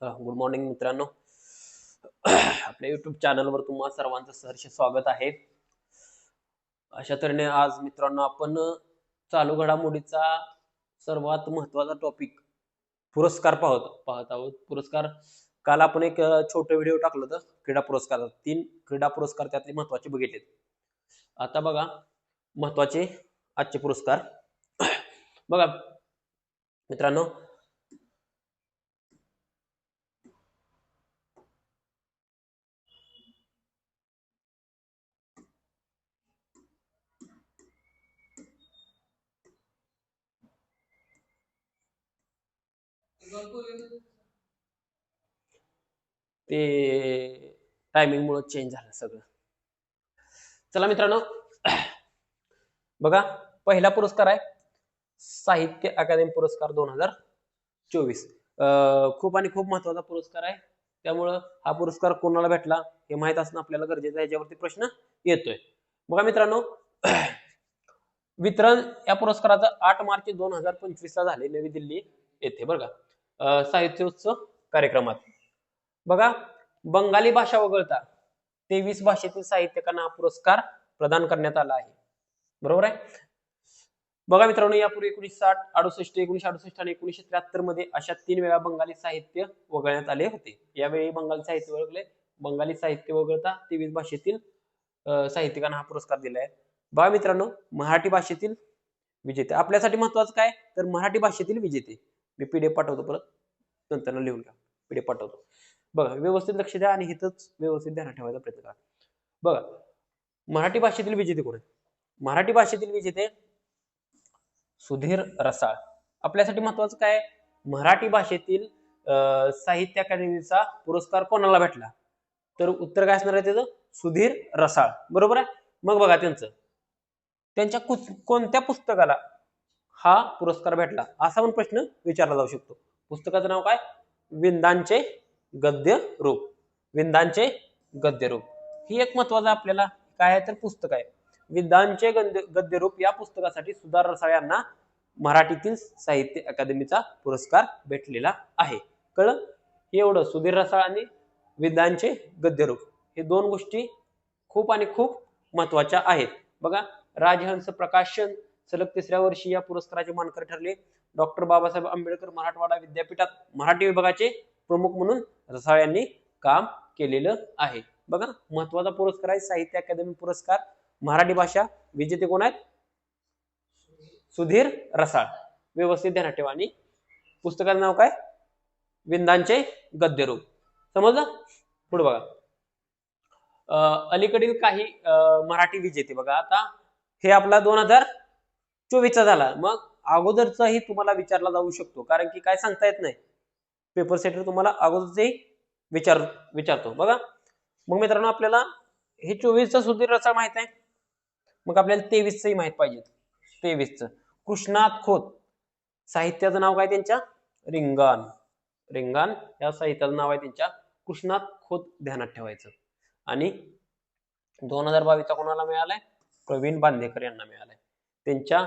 Good morning मित्रांनो. आपल्या YouTube चॅनलवर तुम्हा सर्वांचं सहर्ष स्वागत आहे. अशा तऱ्हेने आज मित्रांनो आपण चालू घडामोडीचा सर्वात महत्वाचा टॉपिक पुरस्कार पाहत आहोत. पुरस्कार काल आपण एक छोटा व्हिडिओ टाकलं होतं क्रीडा पुरस्कार, 3 क्रीडा पुरस्कार त्यातले महत्वाचे बघितले. आता बघा महत्वाचे आजचे पुरस्कार. बघा मित्रांनो, ते टायमिंग मुळे चेंज झालं सगळं. चला मित्रांनो, बघा पहिला पुरस्कार आहे साहित्य अकादमी पुरस्कार 2024. खूप आणि खूप महत्वाचा पुरस्कार आहे. त्यामुळं हा पुरस्कार कोणाला भेटला हे माहित असणं आपल्याला गरजेचं आहे. याच्यावरती प्रश्न येतोय. बघा मित्रांनो, वितरण या पुरस्काराचं 8 मार्च 2025 ला झाले नवी दिल्ली येथे बरं का, साहित्योत्सव कार्यक्रमात. बघा बंगाली भाषा वगळता 23 भाषेतील साहित्यिकांना हा पुरस्कार प्रदान करण्यात आला आहे. बरोबर आहे. बघा मित्रांनो, यापूर्वी 1960, 68, 1968 आणि 1973 मध्ये अशा 3 वेळा बंगाली साहित्य वगळण्यात आले होते. यावेळी बंगाली साहित्य वगळले. बंगाली साहित्य वगळता 23 भाषेतील साहित्यिकांना हा पुरस्कार दिला आहे. बघा मित्रांनो, मराठी भाषेतील विजेते आपल्यासाठी महत्वाचं काय तर मराठी भाषेतील विजेते. मी पीडीएफ पाठवतो, परत नंतर लिहून घ्या, पीडीएफ पाठवतो. बघा व्यवस्थित लक्ष द्या आणि हिथंच व्यवस्थित ध्यानात ठेवायचा प्रयत्न करा. बघा मराठी भाषेतील विजेते कोण आहेत? मराठी भाषेतील विजेते सुधीर रसाळ. आपल्यासाठी महत्वाचं काय, मराठी भाषेतील साहित्य अकादमीचा पुरस्कार कोणाला भेटला तर उत्तर काय असणार आहे त्याचं, सुधीर रसाळ. बरोबर आहे. मग बघा त्यांच्या कोणत्या पुस्तकाला हा पुरस्कार भेटला असा पण प्रश्न विचारला जाऊ शकतो. पुस्तकाचं नाव काय, विंदांचे गद्य रूप. विंदांचे गद्य रूप ही एक महत्वाचं आपल्याला काय आहे तर पुस्तक आहे. विंदांचे गद्य रूप या पुस्तकासाठी सुधार रसाळ यांना मराठीतील साहित्य अकादमीचा पुरस्कार भेटलेला आहे. कळलं एवढं. सुधीर रसाळ आणि विंदांचे गद्य रूप हे दोन गोष्टी खूप आणि खूप महत्वाच्या आहेत. बघा राजहंस प्रकाशन सलग 3ऱ्या वर्षी या पुरस्काराचे मानकरी ठरले. डॉक्टर बाबासाहेब आंबेडकर मराठवाडा विद्यापीठात मराठी विभागाचे प्रमुख म्हणून रसाळ यांनी काम केलेलं आहे. बघा महत्वाचा पुरस्कार आहे साहित्य अकादमी पुरस्कार. मराठी भाषा विजेते कोण आहेत, सुधीर रसाळ. व्यवस्थित ध्यानात ठेवा. आणि पुस्तकाचं नाव काय, विंदांचे गद्य रूप. समजलं. पुढे बघा, अलीकडील काही मराठी विजेते. बघा आता हे आपला 2024 झाला, मग अगोदरचाही तुम्हाला विचारला जाऊ शकतो, कारण की काय सांगता येत नाही. पेपर सेटर तुम्हाला अगोदरचंही विचारतो. बघा मग मित्रांनो, आपल्याला हे 24चा सुधीर रसाळ माहित आहे, मग आपल्याला 23च माहित पाहिजे. 23च कृष्णात खोत. साहित्याचं नाव काय त्यांच्या, रिंगाण. रिंगाण या साहित्याचं नाव आहे त्यांच्या कृष्णात खोत. ध्यानात ठेवायचं. आणि 2022चा कोणाला मिळालाय, प्रवीण बांदेकर यांना मिळालाय. त्यांच्या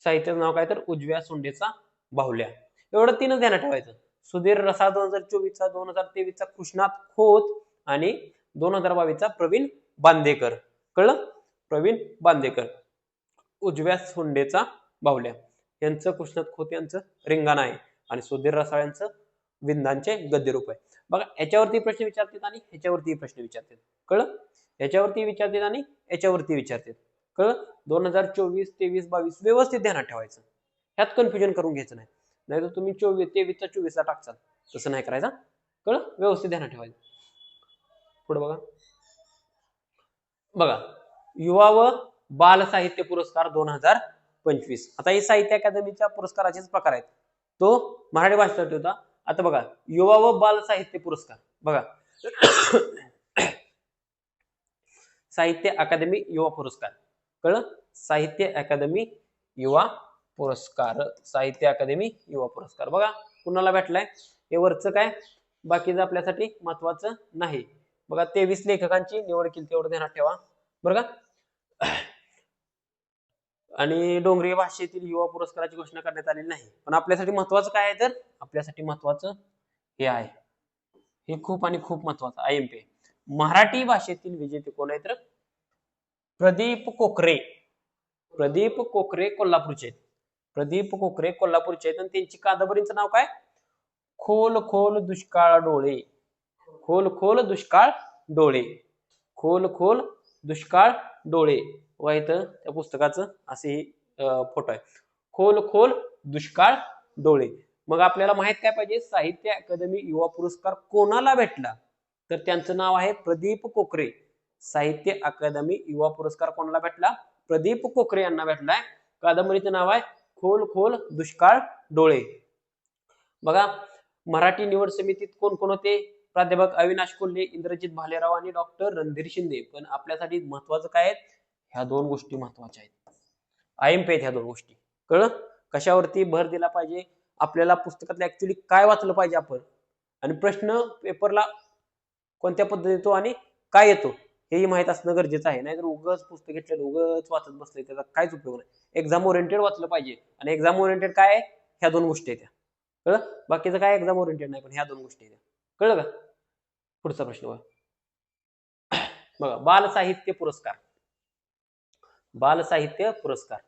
साहित्याचं नाव काय तर उजव्या सोंडेचा बाहुल्या. एवढं 3च ध्यानात ठेवायचं. सुधीर रसाळ 2024चा, 2023चा कृष्णात खोत आणि 2022चा प्रवीण बांदेकर. कळलं. प्रवीण बांदेकर उजव्या सोंडेचा बाहुल्या यांचं कृष्णात खोत यांचं रिंगाण आहे, आणि सुधीर रसाळ यांचं विंदांचे गद्य रूप आहे. बघा याच्यावरती प्रश्न विचारतात आणि ह्याच्यावरती प्रश्न विचारतात. कळलं. याच्यावरती विचारतात आणि याच्यावरती विचारतात. कळलं. 2024, 23, 22 व्यवस्थित ध्यानात ठेवायचं. ह्यात कन्फ्युजन करून घ्यायचं नाही. नाहीतर तुम्ही 23चा 24ला टाकचाल, तसं नाही करायचं. कळलं. व्यवस्थित ध्यानात ठेवायचं. पुढे बघा. बघा युवा व बाल साहित्य पुरस्कार 2025. आता हे साहित्य अकादमीच्या पुरस्काराचेच प्रकार आहेत. तो मराठी भाषेसाठी होता. आता बघा युवा व बाल साहित्य पुरस्कार. बघा साहित्य अकादमी युवा पुरस्कार. कळलं. साहित्य अकादमी युवा पुरस्कार. साहित्य अकादमी युवा पुरस्कार बघा कुणाला भेटलाय. हे वरचं काय, बाकीचं आपल्यासाठी महत्वाचं नाही. बघा 23 लेखकांची निवड केली, तेवढं ध्यानात ठेवा. बरं का. आणि डोंगरी भाषेतील युवा पुरस्काराची घोषणा करण्यात आलेली नाही. पण आपल्यासाठी महत्वाचं काय आहे तर आपल्यासाठी महत्वाचं हे आहे, हे खूप आणि खूप महत्वाचं IMP. मराठी भाषेतील विजेते कोण आहेत तर प्रदीप कोकरे. प्रदीप कोकरे कोल्हापूरचे आहेत. प्रदीप कोकरे कोल्हापूरचे आहेत आणि त्यांची कादंबरीचं नाव काय? खोल खोल दुष्काळ डोळे. खोल खोल दुष्काळ डोळे. खोल खोल दुष्काळ डोळे. व इथं त्या पुस्तकाचं असे फोटो आहे. खोल खोल दुष्काळ डोळे. मग आपल्याला माहित काय पाहिजे, साहित्य अकादमी युवा पुरस्कार कोणाला भेटला तर त्यांचं नाव आहे प्रदीप कोकरे. साहित्य अकादमी युवा पुरस्कार कोणाला भेटला? प्रदीप कोकरे यांना भेटलाय. कादंबरीचं नाव आहे खोल खोल दुष्काळ डोळे. बघा, मराठी निवड समितीत कोण कोण होते? प्राध्यापक अविनाश कोल्हे, इंद्रजित भालेराव आणि डॉक्टर रणधीर शिंदे. पण आपल्यासाठी महत्वाचं काय आहे? ह्या दोन गोष्टी महत्वाच्या आहेत. IMP आहेत ह्या दोन गोष्टी. कळलं? कशावरती भर दिला पाहिजे? आपल्याला पुस्तकातलं ऍक्च्युअली काय वाचलं पाहिजे आपण, आणि प्रश्न पेपरला कोणत्या पद्धतीत येतो आणि काय येतो हेही माहित असणं गरजेचं आहे. नाहीतर उगाच पुस्तक घेतलेलं उगाच वाचत बसले त्याचा काहीच उपयोग नाही. एक्झाम ओरिएंटेड वाचलं पाहिजे. आणि एक्झाम ओरिएंटेड काय आहे? ह्या दोन गोष्टी आहेत. कळलं? बाकीचं काय एक्झाम ओरिएंटेड नाही, पण ह्या दोन गोष्टी आहेत. कळलं का? पुढचा प्रश्न बघा, बाल साहित्य पुरस्कार. बाल साहित्य पुरस्कार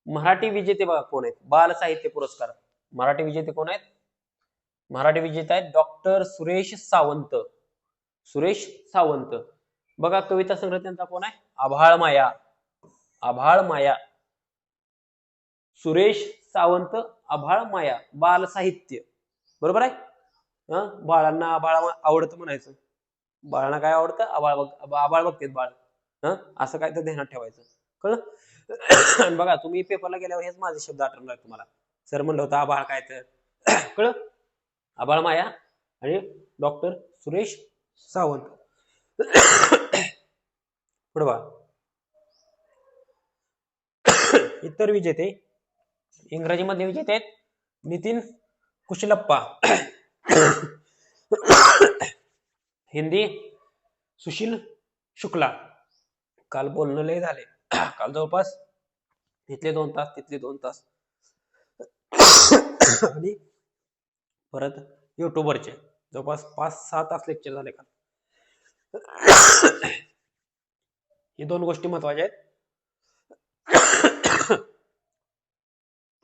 मराठी विजेते बघा कोण आहेत? बाल साहित्य पुरस्कार मराठी विजेते कोण आहेत? मराठी विजेते आहेत डॉक्टर सुरेश सावंत. सुरेश सावंत. बघा, कविता संग्रह त्यांचा कोण आहे? आभाळ माया. आभाळ माया. सुरेश सावंत, आभाळ माया. बाल साहित्य. बरोबर आहे? बाळांना आभाळ आवडतं म्हणायचं. बाळांना काय आवडतं? आभाळ बघतेत बाळ. असं काय तर ध्यानात ठेवायचं. कळलं? बघा, तुम्ही पेपरला गेल्यावर हेच माझे शब्द आठवणार तुम्हाला. सर म्हणलं होतं आभाळ काय तर. कळलं? आभाळ माया आणि डॉक्टर सुरेश सावंत. पुढे बघा, इतर विजेते इंग्रजीमध्ये विजेते आहेत नितीन कुशलप्पा. हिंदी सुशील शुक्ला. काल बोलणं लय झाले. काल जवळपास तिथले 2 तास तिथले 2 तास आणि परत युट्यूबवरचे जवळपास 5-6 तास लेक्चर झाले काल. ही 2 गोष्टी महत्वाच्या आहेत.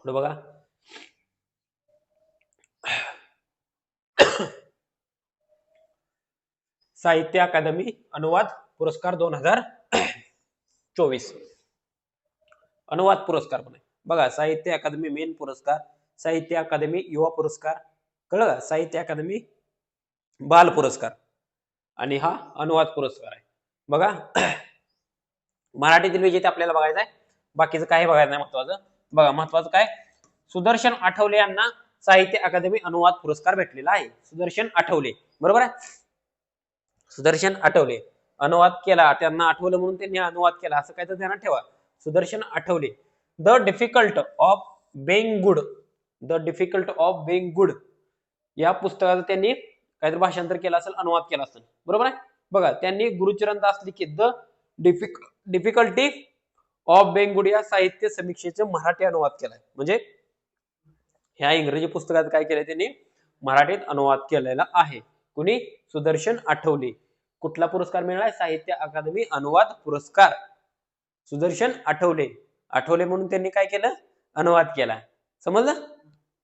पुढे बघा, साहित्य अकादमी अनुवाद पुरस्कार 2024. अनुवाद पुरस्कार पण आहे बघा. साहित्य अकादमी मेन पुरस्कार, साहित्य अकादमी युवा पुरस्कार, कळलं का? साहित्य अकादमी बाल पुरस्कार आणि हा अनुवाद पुरस्कार आहे. बघा, मराठीतील विजेते आपल्याला बघायचं आहे. बाकीचं काही बघायचं नाही महत्वाचं. बघा, महत्वाचं काय? सुदर्शन आठवले यांना साहित्य अकादमी अनुवाद पुरस्कार भेटलेला आहे. सुदर्शन आठवले. बरोबर आहे? सुदर्शन आठवले अनुवाद केला, त्यांना आठवलं म्हणून त्यांनी अनुवाद केला, असं काय तर ध्यानात ठेवा. Sudarshan Athawale. The difficult of being good. The difficult of being good या पुस्तकाचं त्यांनी काहीतरी भाषांतर केलं असेल, अनुवाद केला असेल. बरोबर आहे? बघा, त्यांनी गुरुचरण दास लिखित the difficulty of being good या साहित्य समीक्षेचे मराठी अनुवाद केलाय. म्हणजे ह्या इंग्रजी पुस्तकात काय केलंय त्यांनी मराठीत अनुवाद केलेला आहे. कुणी? सुदर्शन आठवले. कुठला पुरस्कार मिळालाय? साहित्य अकादमी अनुवाद पुरस्कार. सुदर्शन आठवले. आठवले म्हणून त्यांनी काय केलं? अनुवाद केला. समजलं?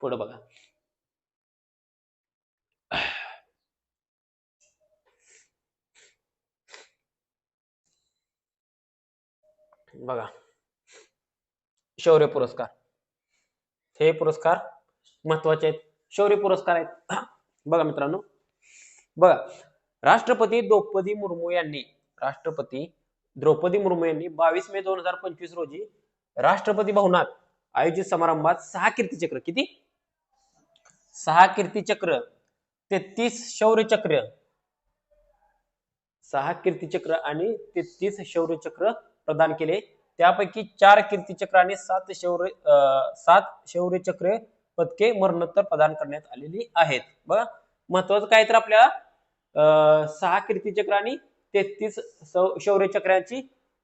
पुढे बघा, बघा, शौर्य पुरस्कार. हे पुरस्कार महत्वाचे आहेत. शौर्य पुरस्कार आहेत. बघा मित्रांनो, बघा, राष्ट्रपती द्रौपदी मुर्मू यांनी 22 मे 2025 रोजी राष्ट्रपती भवनात आयोजित समारंभात 6 कीर्तिचक्र, किती? 6 कीर्तिचक्र, 33 शौर्यचक्र, 6 कीर्तिचक्र आणि 33 शौर्यचक्र प्रदान केले. त्यापैकी 4 कीर्तिचक्र आणि 7 शौर्यचक्र पदके मरणोत्तर प्रदान करण्यात आलेली आहेत. बघा, महत्वाचं काय तर आपल्याला 6 कीर्तिचक्र आणि 33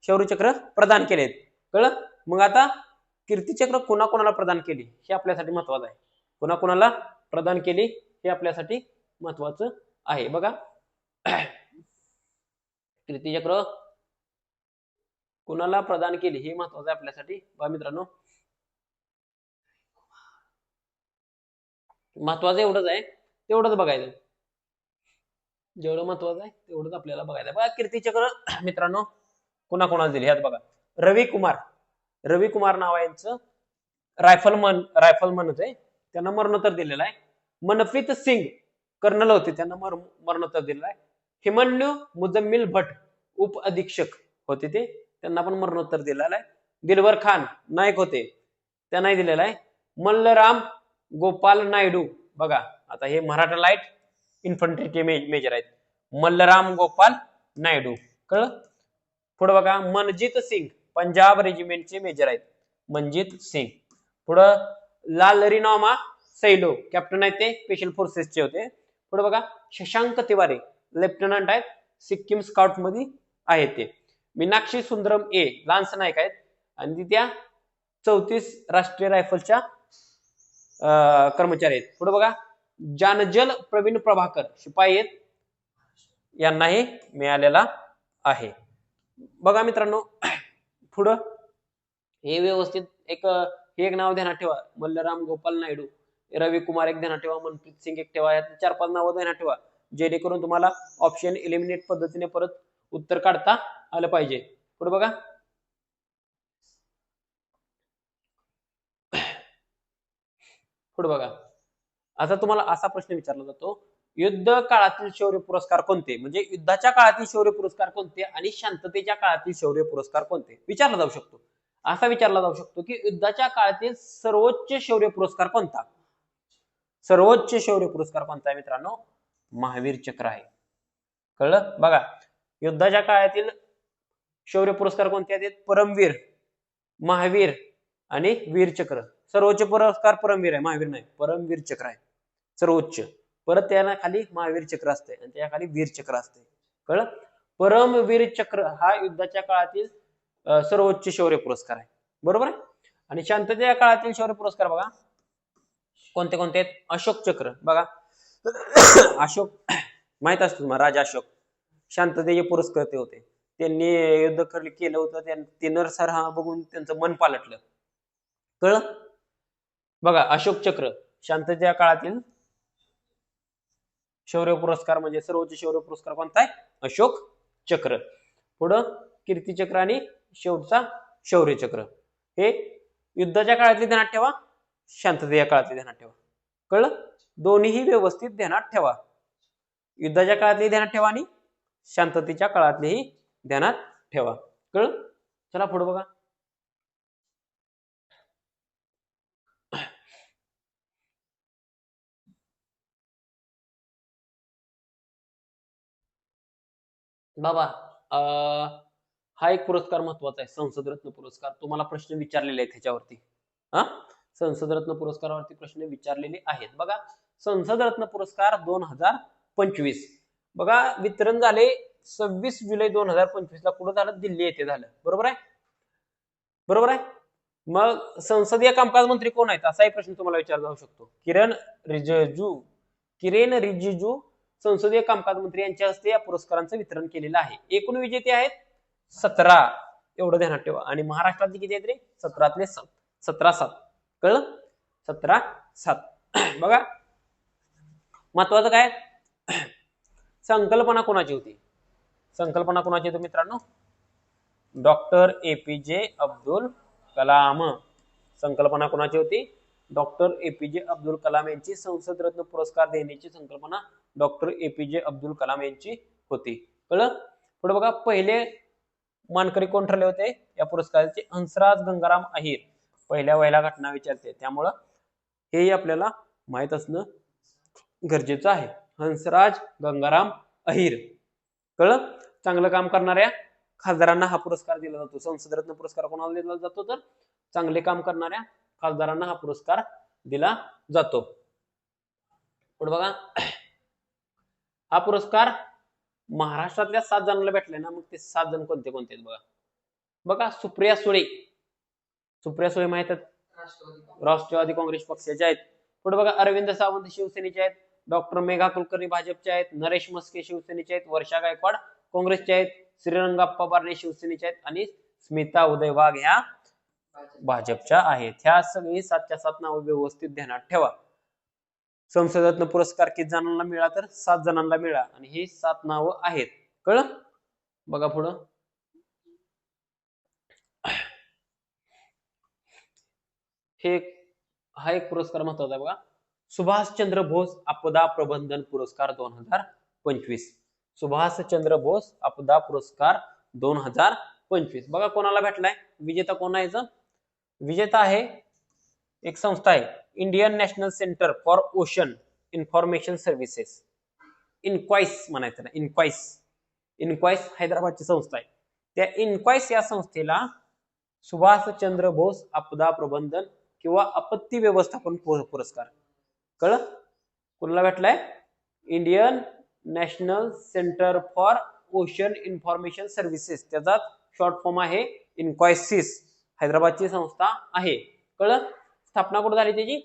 शौर्यचक्र प्रदान केलेत. कळलं? मग आता कीर्तिचक्र कोणाकोणाला प्रदान केली हे आपल्यासाठी महत्वाचं आहे. कोणाकोणाला प्रदान केली हे आपल्यासाठी महत्वाचं आहे बघा. कीर्तीचक्र कुणाला प्रदान केली हे महत्वाचं आहे आपल्यासाठी बघा मित्रांनो. महत्वाचं एवढंच आहे, तेवढंच बघायचं. जेवढं महत्वाचं आहे तेवढंच आपल्याला बघायचं आहे. बघा कीर्तीचक्र मित्रांनो कुणाकुणाला दिले ह्यात बघा. रवी कुमार नाव आहे यांचं, रायफलमन होते, त्यांना मरणोत्तर दिलेलं आहे. मनप्रीत सिंग कर्नल होते, त्यांना मरणोत्तर दिलेलं आहे. हिमन्यू मुजम्मिल भट उप अधीक्षक होते ते, त्यांना पण मरणोत्तर दिलेलं आहे. दिलवर खान नायक होते, त्यांनाही दिलेला आहे. मल्लराम गोपाल नायडू बघा, आता हे मराठा लाईट इन्फंट्रीचे मेजर आहेत, मल्लराम गोपाल नायडू. कळलं? पुढे बघा मनजीत सिंग पंजाब रेजिमेंटचे मेजर आहेत, मनजीत सिंग. पुढं लालरीनॉमा सैलो कॅप्टन आहेत, ते स्पेशल फोर्सेसचे होते. पुढे बघा शशांक तिवारी लेफ्टनंट आहेत, सिक्कीम स्काउट मध्ये आहेत ते. मीनाक्षी सुंदरम ए लान्स नायक आहेत आणि त्या 34 राष्ट्रीय रायफलच्या कर्मचारी आहेत. पुढे बघा जानजल प्रवीण प्रभाकर शिपाई आहेत, यांनाही मिळालेला आहे. बघा मित्रांनो पुढं हे व्यवस्थित एक नाव ध्यानात ठेवा, मल्लराम गोपाल नायडू, रवी कुमार एक ध्यानात ठेवा, मनप्रीत सिंग एक ठेवा, यात 4-5 नावं ध्यानात ठेवा, जेणेकरून तुम्हाला ऑप्शन एलिमिनेट पद्धतीने परत उत्तर काढता आलं पाहिजे. पुढे बघा आता तुम्हाला असा प्रश्न विचारला जातो, युद्ध काळातील शौर्य पुरस्कार कोणते, म्हणजे युद्धाच्या काळातील शौर्य पुरस्कार कोणते आणि शांततेच्या काळातील शौर्य पुरस्कार कोणते विचारला जाऊ शकतो. असा विचारला जाऊ शकतो की युद्धाच्या काळातील सर्वोच्च शौर्य पुरस्कार कोणता. सर्वोच्च शौर्य पुरस्कार कोणता आहे मित्रांनो, महावीर चक्र आहे. कळलं? बघा युद्धाच्या काळातील शौर्य पुरस्कार कोणते आहेत, परमवीर, महावीर आणि वीर चक्र. सर्वोच्च पुरस्कार परमवीर आहे, महावीर नाही, परमवीर चक्र आहे सर्वोच्च. परत त्याला खाली महावीर चक्र असते आणि त्या खाली वीर चक्र असते. कळलं? परमवीर चक्र हा युद्धाच्या काळातील सर्वोच्च शौर्य पुरस्कार आहे, बरोबर आहे. आणि शांततेच्या काळातील शौर्य पुरस्कार बघा कोणते कोणते आहेत. अशोक चक्र बघा, अशोक माहित असतो तुम्हाला, राजा अशोक शांततेचे पुरस्कर्ते होते, त्यांनी युद्ध केलं होतं, ते नरसंहार बघून त्यांचं मन पालटलं. कळलं? बघा अशोक चक्र शांततेच्या काळातील शौर्य पुरस्कार म्हणजे सर्वोच्च शौर्य पुरस्कार कोणता आहे, अशोक चक्र. पुढं कीर्तीचक्र आणि शेवटचा शौर्य चक्र. हे युद्धाच्या काळातले ध्यानात ठेवा, शांततेच्या काळातले ध्यानात ठेवा. कळलं? दोन्हीही व्यवस्थित ध्यानात ठेवा, युद्धाच्या काळातले ध्यानात ठेवा आणि शांततेच्या काळातलेही ध्यानात ठेवा. कळलं? चला पुढे बघा. बाबा हा एक पुरस्कार महत्वाचा आहे, संसद रत्न पुरस्कार. तुम्हाला प्रश्न विचारलेले आहेत ह्याच्यावरती. संसद रत्न पुरस्कारावरती प्रश्न विचारलेले आहेत. बघा संसद रत्न पुरस्कार 2025 बघा वितरण झाले 26 जुलै 2025 ला. कुठं झालं? दिल्ली येथे झालं. बरोबर आहे, बरोबर आहे. मग संसदीय कामकाज मंत्री कोण आहेत असाही प्रश्न तुम्हाला विचारला जाऊ शकतो. किरेन रिजिजू संसदीय कामकाज मंत्री यांच्या हस्ते या पुरस्कारांचं वितरण केलेलं आहे. एकूण विजेते आहेत 17, एवढं ध्यानात ठेवा. आणि महाराष्ट्रातले किती आहेत रे? 17तले 7, 17-7. कळलं? 17-7. बघा महत्वाचं काय, संकल्पना कोणाची होती? संकल्पना कोणाची होती मित्रांनो? Doctor APJ Abdul Kalam. संकल्पना कोणाची होती? डॉक्टर APJ अब्दुल कलाम यांची संसद रत्न पुरस्कार देण्याची संकल्पना डॉक्टर APJ अब्दुल कलाम यांची होती. कळलं? पुढे बघा पहिले मानकरी कोण ठरले होते या पुरस्काराचे? हंसराज गंगाराम अहिर. पहिल्या घटना विचारते, त्यामुळं हे आपल्याला माहित असणं गरजेचं आहे. हंसराज गंगाराम अहिर. कळलं? चांगलं काम करणाऱ्या खासदारांना हा पुरस्कार दिला जातो. संसद रत्न पुरस्कार कोणाला दिला जातो? तर चांगले काम करणाऱ्या खासदारांना हा पुरस्कार दिला जातो. पुढे बघा हा पुरस्कार महाराष्ट्रातल्या 7 जणांना भेटले ना, मग ते 7 जण कोणते कोणते आहेत बघा. बघा सुप्रिया सुळे माहित आहेत, राष्ट्रवादी काँग्रेस पक्षाचे आहेत. पुढे बघा अरविंद सावंत शिवसेनेचे आहेत, डॉक्टर मेघा कुलकर्णी भाजपचे आहेत, नरेश मस्के शिवसेनेचे आहेत, वर्षा गायकवाड काँग्रेसचे आहेत, श्रीरंगाप्पा बारणे शिवसेनेचे आहेत आणि स्मिता उदय वाघ ह्या भाजपच्या आहेत. ह्या सगळी 7च्या 7 नाव व्यवस्थित ध्यानात ठेवा. संसदातनं पुरस्कार किती जणांना मिळाला तर 7 जणांना मिळाला आणि ही 7 नावं आहेत. कळलं? बघा पुढं. हा एक पुरस्कार महत्वाचा आहे बघा. सुभाषचंद्र बोस आपदा प्रबंधन पुरस्कार 2025. सुभाषचंद्र बोस आपदा पुरस्कार 2025 बघा कोणाला भेटलाय. विजेता कोण आहे? विजेता आहे एक संस्था आहे, Indian national centre for ocean information services. INCOIS म्हणायचं ना, इनक्वाइस हैदराबादची संस्था आहे. त्या इनक्वाइस या संस्थेला सुभाषचंद्र बोस आपदा प्रबंधन किंवा आपत्ती व्यवस्थापन पुरस्कार कळलं कोणाला भेटलाय? Indian national centre for ocean information services, त्याचा शॉर्ट फॉर्म आहे इनक्वायसिस. हैदराबादची संस्था आहे. कळलं? स्थापना कुठे झाली त्याची?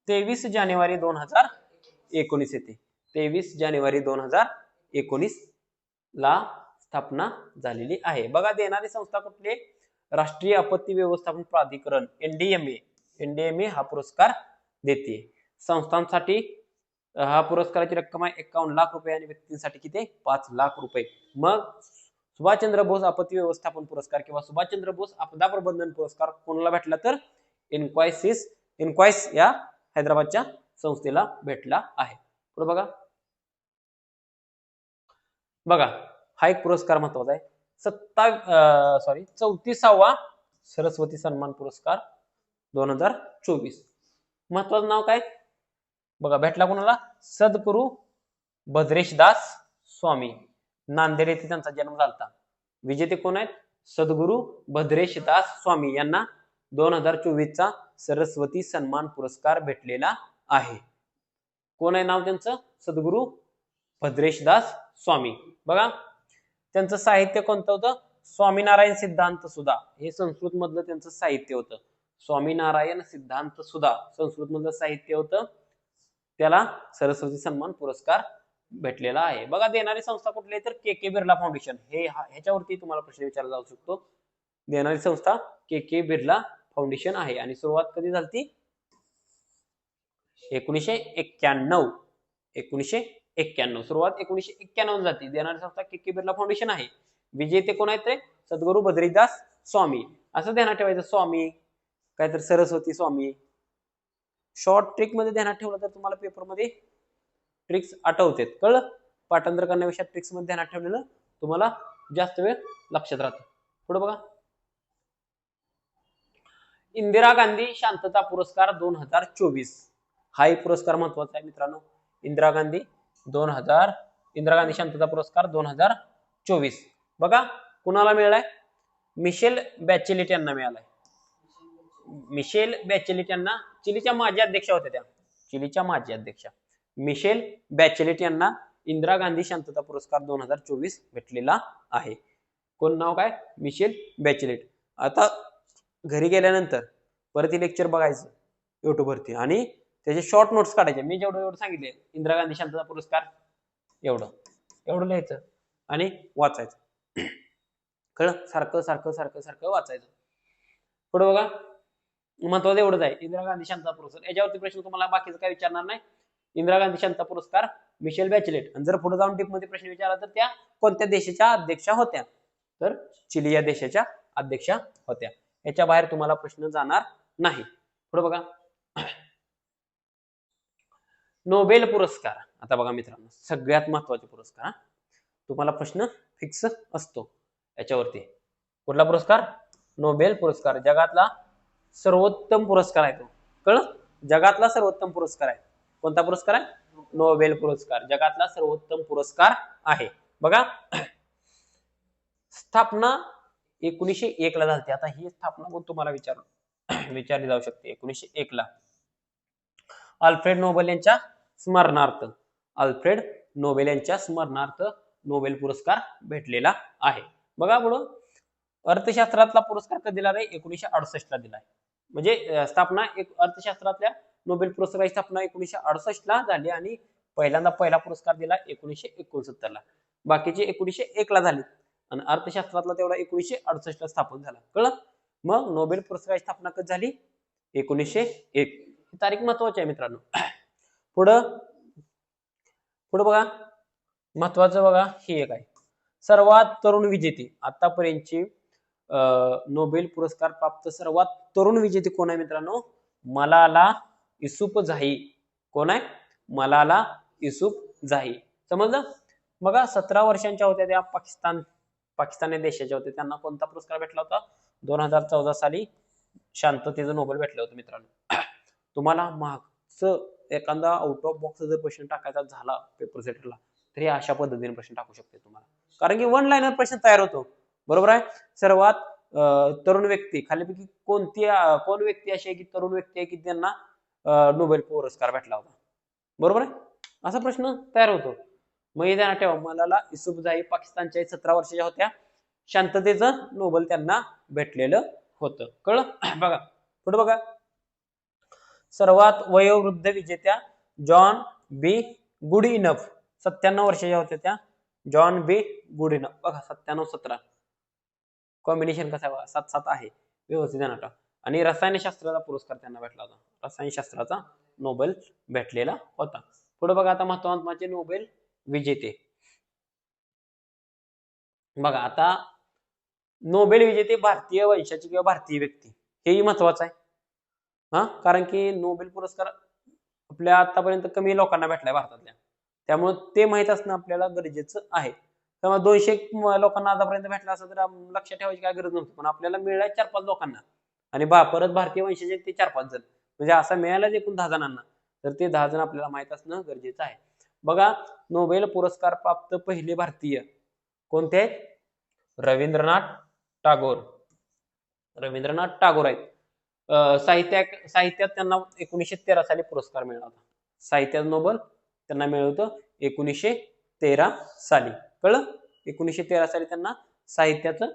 23 जानेवारी 2019 येते. 23 जानेवारी 2019 ला स्थापना झालेली आहे. बघा देणारी संस्था कुठली? राष्ट्रीय आपत्ती व्यवस्थापन प्राधिकरण एनडीएमए हा पुरस्कार देते. संस्थांसाठी हा पुरस्काराची रक्कम आहे 51 लाख रुपये आणि व्यक्तींसाठी किती? 5 लाख रुपये. मग सुभाषचंद्र बोस आपत्ती व्यवस्थापन पुरस्कार किंवा सुभाषचंद्र बोस आपदा प्रबंधन पुरस्कार कोणाला भेटला तर इनक्वाइस या हैदराबादच्या संस्थेला भेटला आहे. पुढे बघा हा एक पुरस्कार महत्वाचा आहे. 34वा सरस्वती सन्मान पुरस्कार 2024. महत्वाचं नाव काय बघा भेटला कोणाला? सद्गुरु भद्रेशदास स्वामी, नांदेड येथे त्यांचा जन्म झाला. विजेते कोण आहेत? सद्गुरु भद्रेशदास स्वामी यांना 2024चा सरस्वती सन्मान पुरस्कार भेटलेला आहे. कोण आहे नाव त्यांचं? सद्गुरु भद्रेशदास स्वामी. बघा त्यांचं साहित्य कोणतं होतं? स्वामीनारायण सिद्धांत सुधा हे संस्कृत मधलं त्यांचं साहित्य होतं. स्वामीनारायण सिद्धांत सुधा संस्कृत मधलं साहित्य होतं. त्याला सरस्वती सन्मान पुरस्कार भेटलेला आहे. बघा देणारी संस्था कुठली आहे तर के बिर्ला फाउंडेशन. ह्याच्यावरती तुम्हाला प्रश्न विचारला जाऊ शकतो. देणारी संस्था के बिर्ला फाउंडेशन आहे आणि सुरुवात कधी झाली? 1991. सुरुवात 1991 जाते. देणारी संस्था के बिर्ला फाउंडेशन आहे. विजेते कोण आहेत? सद्गुरु भद्रीदास स्वामी. असं ध्यानात ठेवायचं. स्वामी काहीतरी सरस्वती स्वामी. शॉर्ट ट्रिक मध्ये ध्यानात ठेवलं तर तुम्हाला पेपर मध्ये ट्रिक्स आठवतात. कळलं? पाठांतर करण्यापेक्षा ट्रिक्स मध्ये ध्यानात ठेवलेलं तुम्हाला जास्त वेळ लक्षात राहतं. पुढे बघा इंदिरा गांधी शांतता पुरस्कार 2024. हा एक पुरस्कार महत्वाचा आहे मित्रांनो. इंदिरा गांधी शांतता पुरस्कार 2024 बघा कुणाला मिळालाय? मिशेल बॅचेलेट यांना मिळालाय. मिशेल बॅचेलेट यांना, चिलीच्या माजी अध्यक्षा होत्या त्या, चिलीच्या माजी अध्यक्षा मिशेल बॅचेलेट यांना इंदिरा गांधी शांतता पुरस्कार 2024 भेटलेला आहे. कोण नाव काय? मिशेल बॅचेलेट. आता घरी गेल्यानंतर परत लेक्चर बघायचं युट्यूब वरती आणि त्याचे शॉर्ट नोट्स काढायचे. मी जेवढं सांगितले इंदिरा गांधी शांतता पुरस्कार एवढं लिहायचं आणि वाचायचं. कळलं? सारखं वाचायचं. पुढे बघा महत्वाचं एवढंच आहे. इंदिरा गांधी शांतता पुरस्कार याच्यावरती प्रश्न तुम्हाला बाकीचं काय विचारणार नाही. इंदिरा गांधी शांतता पुरस्कार मिशेल बॅचेलेट. आणि जर पुढे जाऊन टीप मध्ये प्रश्न विचारला तर त्या कोणत्या देशाच्या अध्यक्षा होत्या? तर चिली या देशाच्या अध्यक्षा होत्या. याच्या बाहेर तुम्हाला प्रश्न जाणार नाही. पुढे बघा नोबेल पुरस्कार. आता बघा मित्रांनो सगळ्यात महत्वाचे पुरस्कार तुम्हाला प्रश्न फिक्स असतो याच्यावरती. कुठला पुरस्कार? नोबेल पुरस्कार. जगातला सर्वोत्तम पुरस्कार आहे तो. कळलं? जगातला सर्वोत्तम पुरस्कार आहे. कोणता पुरस्कार आहे? नोबेल पुरस्कार. जगातला सर्वोत्तम पुरस्कार आहे. बघा स्थापना 1901 ला झाली. आता ही स्थापना कोण तुम्हाला विचारली जाऊ शकते. 1901 ला अल्फ्रेड नोबेल यांच्या स्मरणार्थ नोबेल पुरस्कार भेटलेला आहे. बघा पुढं अर्थशास्त्रातला पुरस्कार कधी दिला आहे? 1968 ला दिलाय. म्हणजे स्थापना अर्थशास्त्रातल्या नोबेल पुरस्काराची स्थापना 1968 ला झाली आणि पहिल्यांदा पहिला पुरस्कार दिला 1969 ला, बाकीचे 1901 ला झाले आणि अर्थशास्त्रातला तेवढा 1968 ला स्थापन झाला. कळलं? मग नोबेल पुरस्काराची स्थापना कधी झाली? 1901. ही तारीख महत्वाची आहे मित्रांनो. पुढं पुढे बघा, महत्वाचं बघा हे एक आहे, सर्वात तरुण विजेते. आतापर्यंतची नोबेल पुरस्कार प्राप्त सर्वात तरुण विजेते कोण आहे मित्रांनो? मलाला युसुफझाई. कोण आहे? मलाला युसुफझाई. समजलं? बघा 17 वर्षांच्या होत्या त्या, पाकिस्तान देशाच्या होत्या. त्यांना कोणता पुरस्कार भेटला होता? 2014 साली शांततेचं नोबेल भेटलं होतं मित्रांनो. तुम्हाला मागचं एखादा आउट ऑफ बॉक्स जर प्रश्न टाकायचा झाला पेपर सेटरला, तर अशा पद्धतीने प्रश्न टाकू शकते तुम्हाला, कारण की वन लाईनर प्रश्न तयार होतो. बरोबर आहे? सर्वात तरुण व्यक्ती, खालीपैकी कोण व्यक्ती अशी आहे की तरुण व्यक्ती आहे की त्यांना नोबेल पुरस्कार भेटला होता? बरोबर आहे? असा प्रश्न तयार होतो. मग हे ध्यानात ठेवा, मलाला युसुफझाई पाकिस्तानच्या 17 वर्षाच्या होत्या. शांततेचं नोबेल त्यांना भेटलेलं होतं. कळलं? बघा पुढे बघा, सर्वात वयोवृद्ध विजेत्या जॉन बी गुडइनफ. 97 वर्षाच्या होत्या त्या, जॉन बी गुडइनफ. बघा 97 17 कॉम्बिनेशन कसं आहे? 7-7 आहे, व्यवस्थित ध्यानात. आणि रसायनशास्त्राचा पुरस्कार त्यांना भेटला होता. रसायनशास्त्राचा नोबेल भेटलेला होता. पुढे बघा आता महत्वाचे नोबेल विजेते. बघा आता नोबेल विजेते भारतीय वंशाची किंवा भारतीय व्यक्ती, हेही महत्वाचं आहे. कारण की नोबेल पुरस्कार आपल्या आतापर्यंत कमी लोकांना भेटलाय भारतातल्या, त्यामुळे ते माहित असणं आपल्याला गरजेचं आहे. त्यामुळे 200 लोकांना आतापर्यंत भेटला असं तर लक्षात ठेवायची काय गरज नव्हती, पण आपल्याला मिळालाय 4-5 लोकांना. आणि परत भारतीय वंशाचे ते 4-5 जण, म्हणजे असं मिळालं एकूण 10 जणांना, तर ते 10 जण आपल्याला माहित असणं गरजेचं आहे. बघा नोबेल पुरस्कार प्राप्त पहिले भारतीय कोणते आहेत? रवींद्रनाथ टागोर. रवींद्रनाथ टागोर आहेत. साहित्यात त्यांना 1913 साली पुरस्कार मिळाला होता. साहित्यात नोबेल त्यांना मिळालं होतं 1913 साली. कळलं? 1913 साली त्यांना साहित्याचं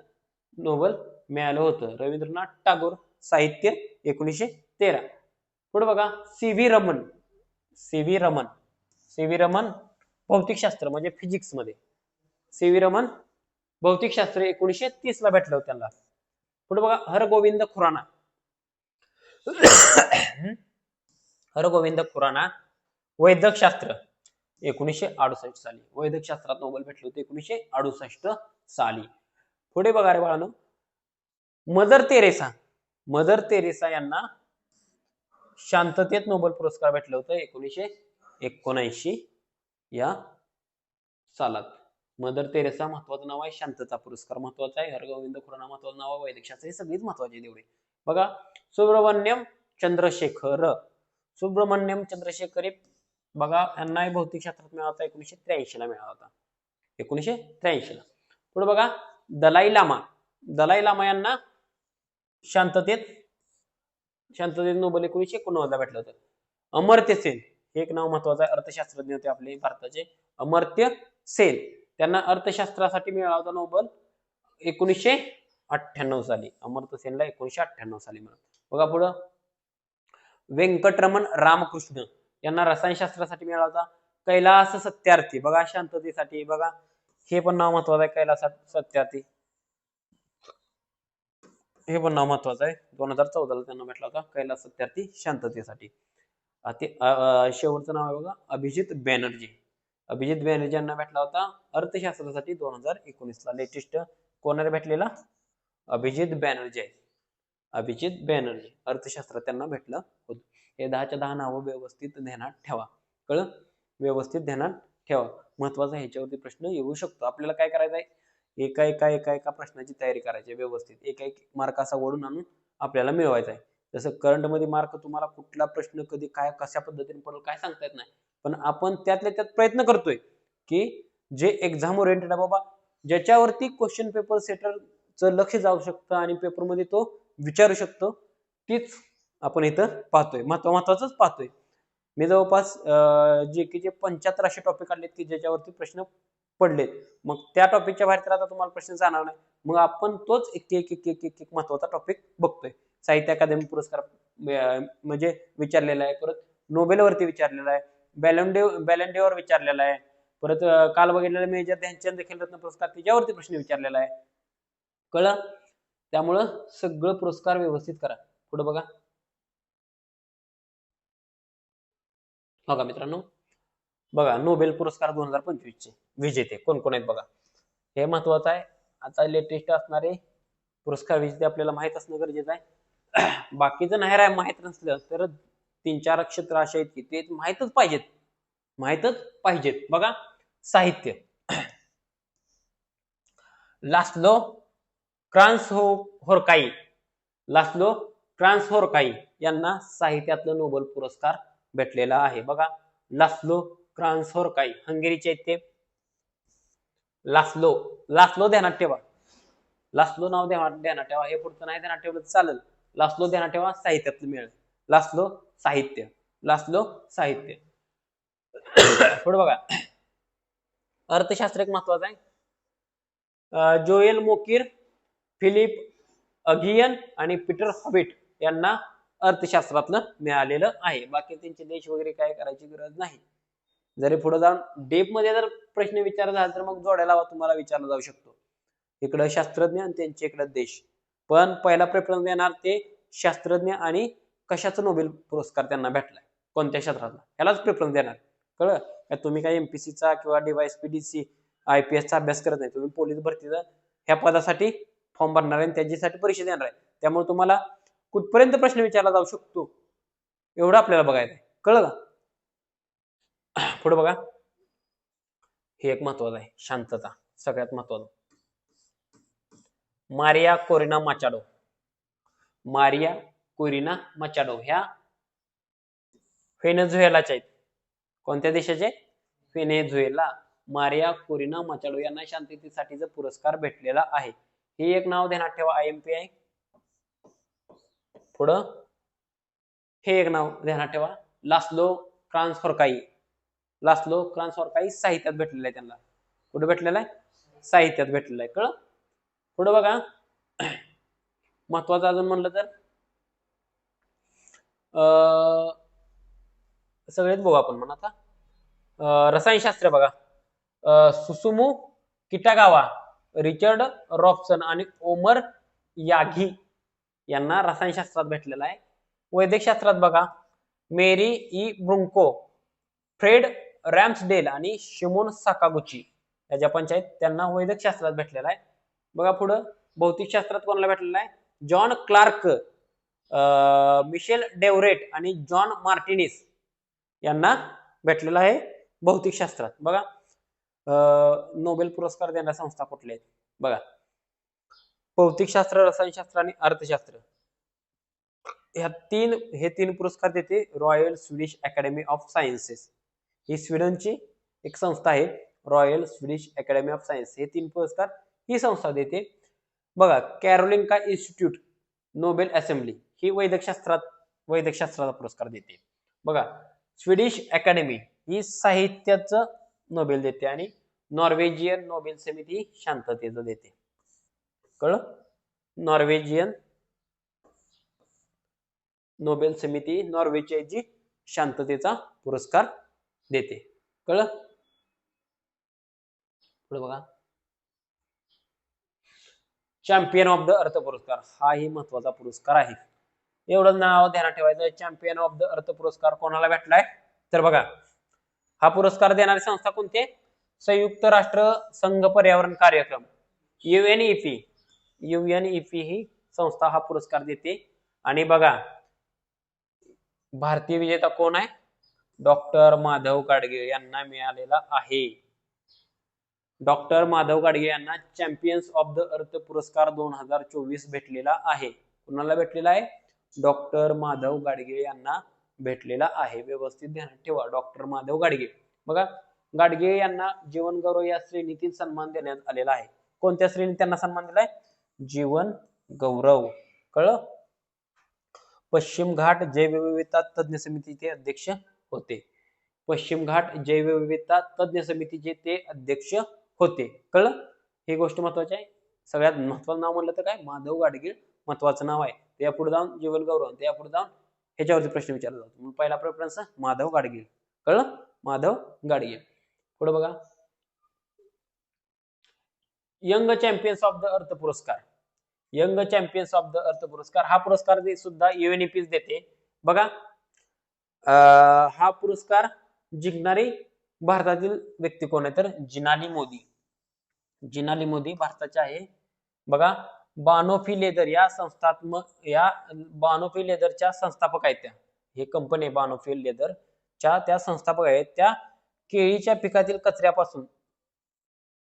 नोबेल मिळालं होतं. रवींद्रनाथ टागोर, साहित्य 1913. पुढे बघा, सी.व्ही. रमन. सी.व्ही. रमन. सी.व्ही. रमन भौतिकशास्त्र म्हणजे फिजिक्स मध्ये. सी.व्ही. रमन भौतिकशास्त्र 1930 ला भेटलं होतं त्यांना. पुढे बघा, हरगोविंद खुराना. हरगोविंद खुराना वैद्यकशास्त्र 1968 साली. वैद्यकशास्त्रात नोबेल भेटले होते 1968 साली. पुढे बघा रे बाळांनो, मदर तेरेसा. मदर तेरेसा यांना शांततेत नोबेल पुरस्कार भेटले होते 1979 या सालात. मदर तेरेसा महत्वाचं नाव आहे, शांतता पुरस्कार महत्वाचा आहे, हरगोविंद खुराना महत्वाचं नाव आहे, वैद्यकशास्त्र, हे सगळीच महत्वाचे तेवढे. बघा सुब्रमण्यम चंद्रशेखर. सुब्रमण्यम चंद्रशेखर बघा यांना भौतिकशास्त्रात मिळाला होता 1983 ला मिळाला होता. 1983 ला. पुढे बघा, दलाई लामा. दलाई लामा यांना शांततेत नोबेल 1989 ला भेटलं होतं. अमर्त्य सेन हे एक नाव महत्वाचं आहे, अर्थशास्त्रज्ञ होते आपले भारताचे, अमर्त्य सेन. त्यांना अर्थशास्त्रासाठी मिळाला होता नोबेल 1998 साली. अमर्त्य सेनला 1998 साली मिळाला. बघा पुढं, व्यंकटरमण रामकृष्ण यांना रसायनशास्त्रासाठी मिळाला होता. कैलास सत्यार्थी बघा शांततेसाठी. बघा हे पण नाव महत्वाचं आहे, कैलास सत्यार्थी हे पण नाव महत्वाचं आहे. 2014 ला त्यांना भेटला होता कैलास सत्यार्थी शांततेसाठी. शेवटचं नाव आहे बघा, अभिजित बॅनर्जी. अभिजित बॅनर्जी यांना भेटला होता अर्थशास्त्रासाठी 2019 ला. लेटेस्ट कोणाला भेटलेला? अभिजित बॅनर्जी आहे. अभिजित बॅनर्जी अर्थशास्त्रात त्यांना भेटलं होतं. हे 10च्या 10 नावं व्यवस्थित ध्यानात ठेवा. कळलं? व्यवस्थित ध्यानात ठेवा. महत्वाचा ह्याच्यावरती प्रश्न येऊ शकतो. आपल्याला काय करायचं आहे? एका प्रश्नाची तयारी करायची व्यवस्थित. एक मार्क असा ओढून आणून आपल्याला मिळवायचा आहे. जसं करंट मध्ये मार्क तुम्हाला कुठला प्रश्न कधी काय कशा पद्धतीने पडेल काय सांगता येत नाही, पण आपण त्यातल्या त्यात प्रयत्न करतोय की जे एक्झाम ओरिएंटेड आहे बाबा, ज्याच्यावरती क्वेश्चन पेपर सेटरचं लक्ष जाऊ शकतं आणि पेपरमध्ये तो विचारू शकतो, तीच आपण इथं पाहतोय. महत्वाचंच पाहतोय. मी जवळपास जीकेचे 75 असे टॉपिक काढलेत की ज्याच्यावरती प्रश्न पडलेत. मग त्या टॉपिकच्या बाहेर तर आता तुम्हाला प्रश्न जाणार नाही. मग आपण तोच एक महत्वाचा टॉपिक बघतोय. साहित्य अकादमी पुरस्कार म्हणजे विचारलेला आहे, परत नोबेलवरती विचारलेला आहे, बॅलेंडिओर विचारलेला आहे. परत काल बघितलेला मेजर ध्यानचंद खेलरत्न पुरस्कार त्याच्यावरती प्रश्न विचारलेला आहे. कळलं? त्यामुळं सगळं पुरस्कार व्यवस्थित करा. पुढे बघा. बघा मित्रांनो, बघा नोबेल पुरस्कार 2025 चे विजेते कोण कोण आहेत बघा. हे महत्वाचं आहे. आता लेटेस्ट असणारे पुरस्कार विजेते आपल्याला माहित असणं गरजेचं आहे. बाकीचं नाही माहित नसलं तर 3-4 क्षेत्र असे आहेत की ते माहितच पाहिजेत. बघा, साहित्य लास्लो क्रान्सहोरकाई यांना साहित्यातलं नोबेल पुरस्कार भेटलेला आहे. बघा, लास्लो क्रान्सहोरकाई हंगेरीचे आहेत ते. लास्लो ध्यानात ठेवा. लास्लो नाव ध्यानात ठेवा. हे पुढचं नाही ध्यानात ठेवलं तर चालेल. लास्लो ध्यानात ठेवा. साहित्यातलं मिळेल. लास्लो साहित्य. पुढे बघा, अर्थशास्त्र एक महत्वाचं आहे. जोएल मोकिर, फिलिप अगियन आणि पीटर हॉबिट यांना अर्थशास्त्रातलं मिळालेलं आहे. बाकी त्यांचे देश वगैरे काय करायची गरज नाही. जरी पुढे जाऊन डेप मध्ये जर प्रश्न विचारला झाला तर मग जोड्या तुम्हाला विचारला जाऊ शकतो. इकडे शास्त्रज्ञ आणि त्यांचे इकडे देश. पण पहिला प्रेफरन्स देणार ते शास्त्रज्ञ आणि कशाचा नोबेल पुरस्कार त्यांना भेटलाय, कोणत्या क्षेत्रातला, यालाच प्रेफरन्स देणार. कळलं? तुम्ही काय एमपीसीचा किंवा डीवायएसपीडीसी आयपीएसचा अभ्यास करत नाही. तुम्ही पोलीस भरतीचा ह्या पदासाठी फॉर्म भरणार आहे, त्याच्यासाठी परीक्षा देणार आहे. त्यामुळे तुम्हाला कुठपर्यंत प्रश्न विचारला जाऊ शकतो एवढं आपल्याला बघायचं आहे. कळलं का? पुढे बघा, हे एक महत्वाचं आहे, शांतता सगळ्यात महत्वाचं. मारिया कोरिना मचाडो ह्या व्हेनेझुएलाच्या आहेत. कोणत्या देशाचे? व्हेनेझुएला. मारिया कोरिना मचाडो यांना शांततेसाठीचा पुरस्कार भेटलेला आहे. हे एक नाव ध्यानात ठेवा. आयएमपी आहे. पुढं हे एक नाव ध्यानात ठेवा. लास्लो क्रान्सहोरकाई साहित्यात भेटलेला आहे. त्यांना कुठे भेटलेला आहे? साहित्यात भेटलेला आहे. कळलं? पुढे बघा, महत्वाचं अजून म्हणलं तर सगळेच बघू आपण म्हणा. आता रसायनशास्त्र बघा, सुसुमू किटागावा, रिचर्ड रॉबसन आणि ओमर यागी यांना रसायनशास्त्रात भेटलेला आहे. वैद्यकशास्त्रात बघा, मेरी ई ब्रुंको, फ्रेड रॅम्सडेल आणि शिमोन साकागुची या जपानच्या आहेत, त्यांना वैद्यकशास्त्रात भेटलेला आहे. बघा पुढं, भौतिकशास्त्रात कोणाला भेटलेला आहे? जॉन क्लार्क, मिशेल डेव्हरेट आणि जॉन मार्टिनिस यांना भेटलेला आहे भौतिकशास्त्रात. बघा, नोबेल पुरस्कार देणाऱ्या संस्था कुठल्या आहेत बघा, भौतिकशास्त्र, रसायनशास्त्र आणि अर्थशास्त्र. हे तीन पुरस्कार देते Royal Swedish Academy of Sciences. ही स्वीडनची एक संस्था आहे, Royal Swedish Academy of Science. हे 3 पुरस्कार ही संस्था देते. बघा, कॅरोलिन्का इन्स्टिट्यूट नोबेल असेंब्ली ही वैद्यकशास्त्राचा पुरस्कार देते. बघा, स्वीडिश अकॅडमी ही साहित्याचं नोबेल देते आणि नॉर्वेजियन नोबेल समिती शांततेचं देते. कळलं? नॉर्वेजियन नोबेल समिती नॉर्वेची जी शांततेचा पुरस्कार देते. कळलं? पुढे बघा, चॅम्पियन ऑफ द अर्थ पुरस्कार हाही महत्वाचा पुरस्कार आहे. एवढं नाव ध्यानात ठेवायचं. चॅम्पियन ऑफ द अर्थ पुरस्कार कोणाला भेटलाय तर बघा, हा पुरस्कार देणारी संस्था कोणती आहे? संयुक्त राष्ट्र संघ पर्यावरण कार्यक्रम UNEP ही संस्था हा पुरस्कार देते. आणि बघा, भारतीय विजेता कोण आहे? डॉक्टर माधव गाडगीळ यांना मिळालेला आहे. डॉक्टर माधव गाडगीळ यांना चॅम्पियन्स ऑफ द अर्थ पुरस्कार 2024 भेटलेला आहे. कुणाला भेटलेला आहे? डॉक्टर माधव गाडगीळ यांना भेटलेला आहे. व्यवस्थित ध्यानात ठेवा, डॉक्टर माधव गाडगीळ. बघा, गाडगीळ यांना जीवन गौरव या श्रेणीतील सन्मान देण्यात आलेला आहे. कोणत्या श्रेणीत त्यांना सन्मान दिलाय? जीवन गौरव. कळलं? पश्चिम घाट जैवविविधता तज्ञ समितीचे अध्यक्ष होते. पश्चिम घाट जैवविविधता तज्ञ समितीचे ते अध्यक्ष होते. कळलं? ही गोष्ट महत्वाची आहे. सगळ्यात महत्वाचं नाव म्हणलं तर काय? माधव गाडगीळ महत्वाचं नाव आहे. त्या पुढे जाऊन जीवन गौरव, त्या पुढे जाऊन ह्याच्यावरती प्रश्न विचारला जातो. पहिला प्रेफरन्स माधव गाडगीळ. कळलं? माधव गाडगे. पुढे बघा, young champions of the earth पुरस्कार. Young champions of the earth पुरस्कार हा पुरस्कार सुद्धा युएनईपीच देते बघा. हा पुरस्कार जिंकणारी भारतातील व्यक्ती कोण आहे तर जिनाली मोदी. जिनाली मोदी भारताचे आहे बघा. बानोफी लेदर या बानोफी लेदरच्या संस्थापक आहेत त्या. हे कंपनी बानोफी लेदरच्या त्या संस्थापक आहेत. त्या केळीच्या पिकातील कचऱ्यापासून